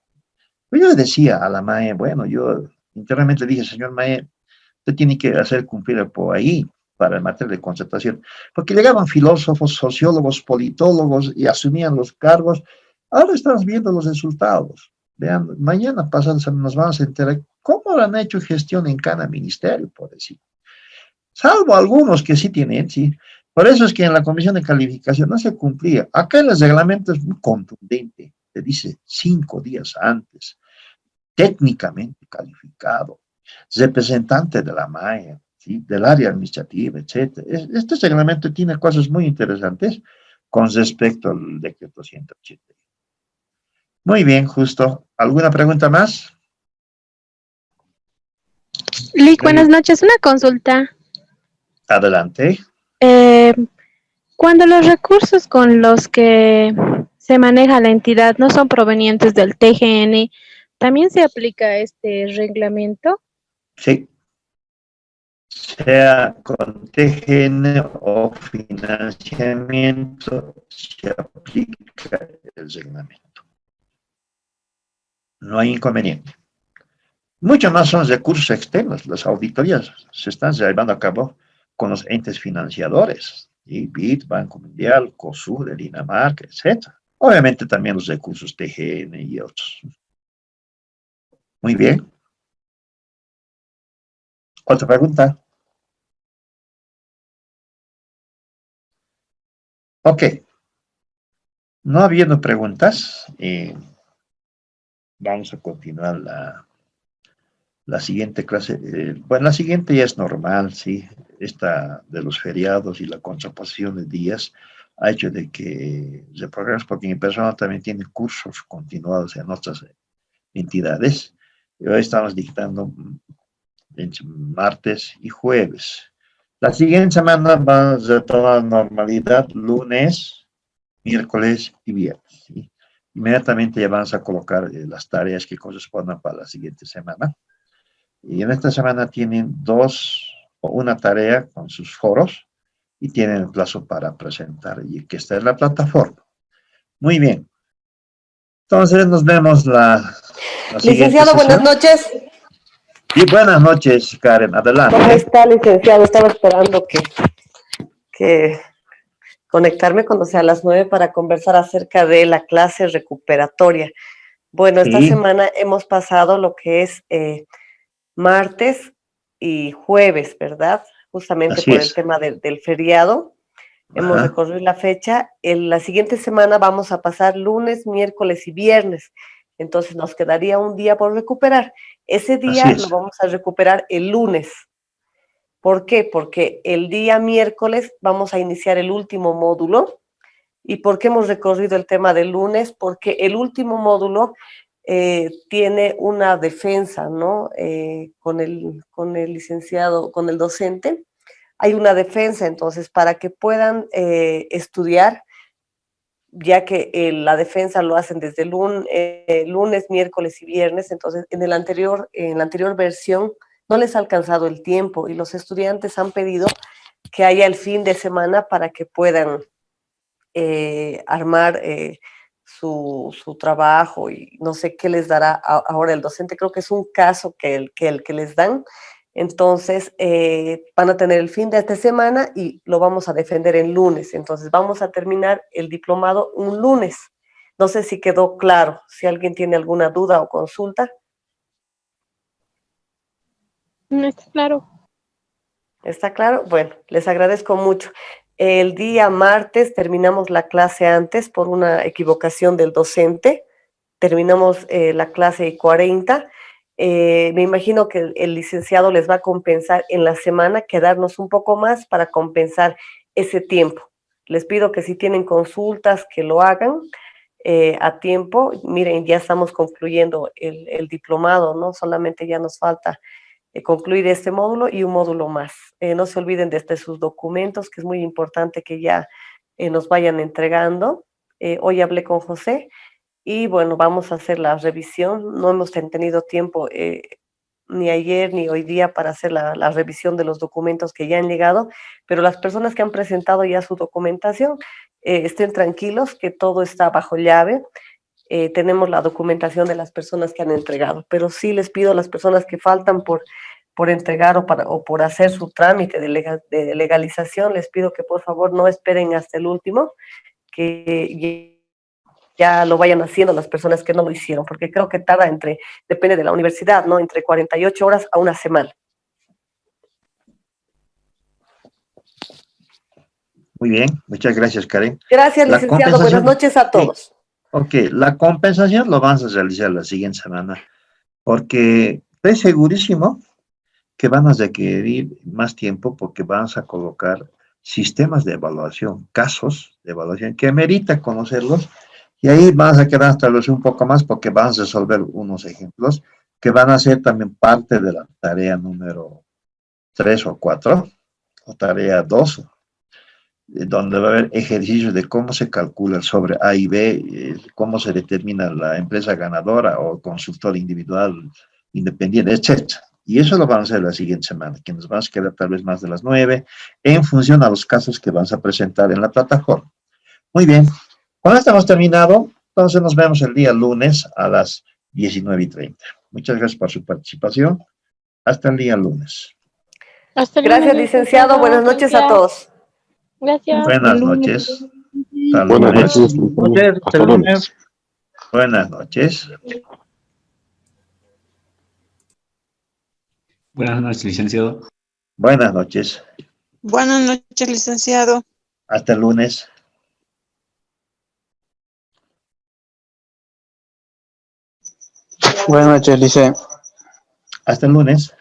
Yo le decía a la MAE, bueno, yo internamente dije, señor MAE, usted tiene que hacer cumplir por ahí para el materia de concertación, porque llegaban filósofos, sociólogos, politólogos y asumían los cargos. Ahora estamos viendo los resultados. Vean, mañana pasado nos vamos a enterar cómo han hecho gestión en cada ministerio, por decir. Salvo algunos que sí tienen, sí. Por eso es que en la comisión de calificación no se cumplía. Acá el reglamento es muy contundente. Te dice 5 días antes, técnicamente calificado, representante de la MAE, ¿sí? Del área administrativa, etc. Este reglamento tiene cosas muy interesantes con respecto al decreto 180. Muy bien, justo. ¿Alguna pregunta más? Lic, buenas noches. Una consulta. Adelante. Cuando los recursos con los que se maneja la entidad no son provenientes del TGN, ¿también se aplica este reglamento? Sí. Sea con TGN o financiamiento, se aplica el reglamento. No hay inconveniente. Mucho más son recursos externos. Las auditorías se están llevando a cabo con los entes financiadores, ¿sí? BID, Banco Mundial, COSUR de Dinamarca, etc. Obviamente también los recursos TGN y otros. Muy bien. ¿Otra pregunta? Ok. No habiendo preguntas, vamos a continuar la siguiente clase. Bueno, la siguiente ya es normal, sí. Esta de los feriados y la contraposición de días ha hecho de que reprogrames, porque mi persona también tiene cursos continuados en otras entidades. Y hoy estamos dictando entre martes y jueves. La siguiente semana va a retomar normalidad lunes, miércoles y viernes, ¿sí? Inmediatamente ya vamos a colocar las tareas que correspondan para la siguiente semana. Y en esta semana tienen una tarea con sus foros y tienen el plazo para presentar y que está en la plataforma. Muy bien. Entonces nos vemos la siguiente Licenciado, sesión. buenas noches. Y buenas noches, Karen. Adelante. ¿Cómo está, licenciado? Estaba esperando que conectarme cuando sea a las 9 para conversar acerca de la clase recuperatoria. Bueno, esta Sí. semana hemos pasado lo que es martes y jueves, ¿verdad? Justamente Así por el es. tema del feriado. Hemos Ajá. recorrido la fecha. En la siguiente semana vamos a pasar lunes, miércoles y viernes. Entonces nos quedaría un día por recuperar. Ese Así día lo es. vamos a recuperar el lunes. ¿Por qué? Porque el día miércoles vamos a iniciar el último módulo. ¿Y por qué hemos recorrido el tema del lunes? Porque el último módulo tiene una defensa, ¿no? Con el licenciado, con el docente, hay una defensa, entonces, para que puedan estudiar, ya que la defensa lo hacen desde lunes, miércoles y viernes, entonces en la anterior versión no les ha alcanzado el tiempo y los estudiantes han pedido que haya el fin de semana para que puedan armar su trabajo y no sé qué les dará ahora el docente, creo que es un caso que les dan, entonces van a tener el fin de esta semana y lo vamos a defender el lunes, entonces vamos a terminar el diplomado un lunes. No sé si quedó claro, si alguien tiene alguna duda o consulta. No está claro. ¿Está claro? Bueno, les agradezco mucho. El día martes terminamos la clase antes por una equivocación del docente. Terminamos la clase y 40. Me imagino que el licenciado les va a compensar en la semana, quedarnos un poco más para compensar ese tiempo. Les pido que si tienen consultas, que lo hagan a tiempo. Miren, ya estamos concluyendo el diplomado, ¿no? Solamente ya nos falta concluir este módulo y un módulo más. No se olviden de sus documentos, que es muy importante que ya nos vayan entregando. Hoy hablé con José y bueno, vamos a hacer la revisión. No hemos tenido tiempo ni ayer ni hoy día para hacer la revisión de los documentos que ya han llegado, pero las personas que han presentado ya su documentación, estén tranquilos que todo está bajo llave. Tenemos la documentación de las personas que han entregado, pero sí les pido a las personas que faltan por entregar o por hacer su trámite de legalización, les pido que por favor no esperen hasta el último, que ya lo vayan haciendo las personas que no lo hicieron, porque creo que tarda depende de la universidad, ¿no? Entre 48 horas a una semana. Muy bien. Muchas gracias, Karen. Gracias, La licenciado. Buenas compensación. noches a Sí. todos. Ok. La compensación lo vamos a realizar la siguiente semana, porque estoy segurísimo que van a requerir más tiempo porque vamos a colocar sistemas de evaluación, casos de evaluación que amerita conocerlos y ahí vamos a quedar tal vez un poco más porque vamos a resolver unos ejemplos que van a ser también parte de la tarea número 3 o 4 o tarea 2, donde va a haber ejercicios de cómo se calcula el sobre A y B, cómo se determina la empresa ganadora o consultor individual independiente, etc. Y eso lo vamos a hacer la siguiente semana, que nos vamos a quedar tal vez más de las 9, en función a los casos que vamos a presentar en la plataforma. Muy bien, con esto hemos terminado, entonces nos vemos el día lunes a las 19:30. Muchas gracias por su participación. Hasta el día lunes. Hasta el Gracias, lunes, licenciado. Buenas noches a gracias. todos. Gracias. Buenas noches. Hasta Buenas lunes. noches. Hasta lunes. Buenas noches. Buenas noches, licenciado. Buenas noches. Buenas noches, licenciado. Hasta el lunes. Buenas noches, Lice. Hasta el lunes.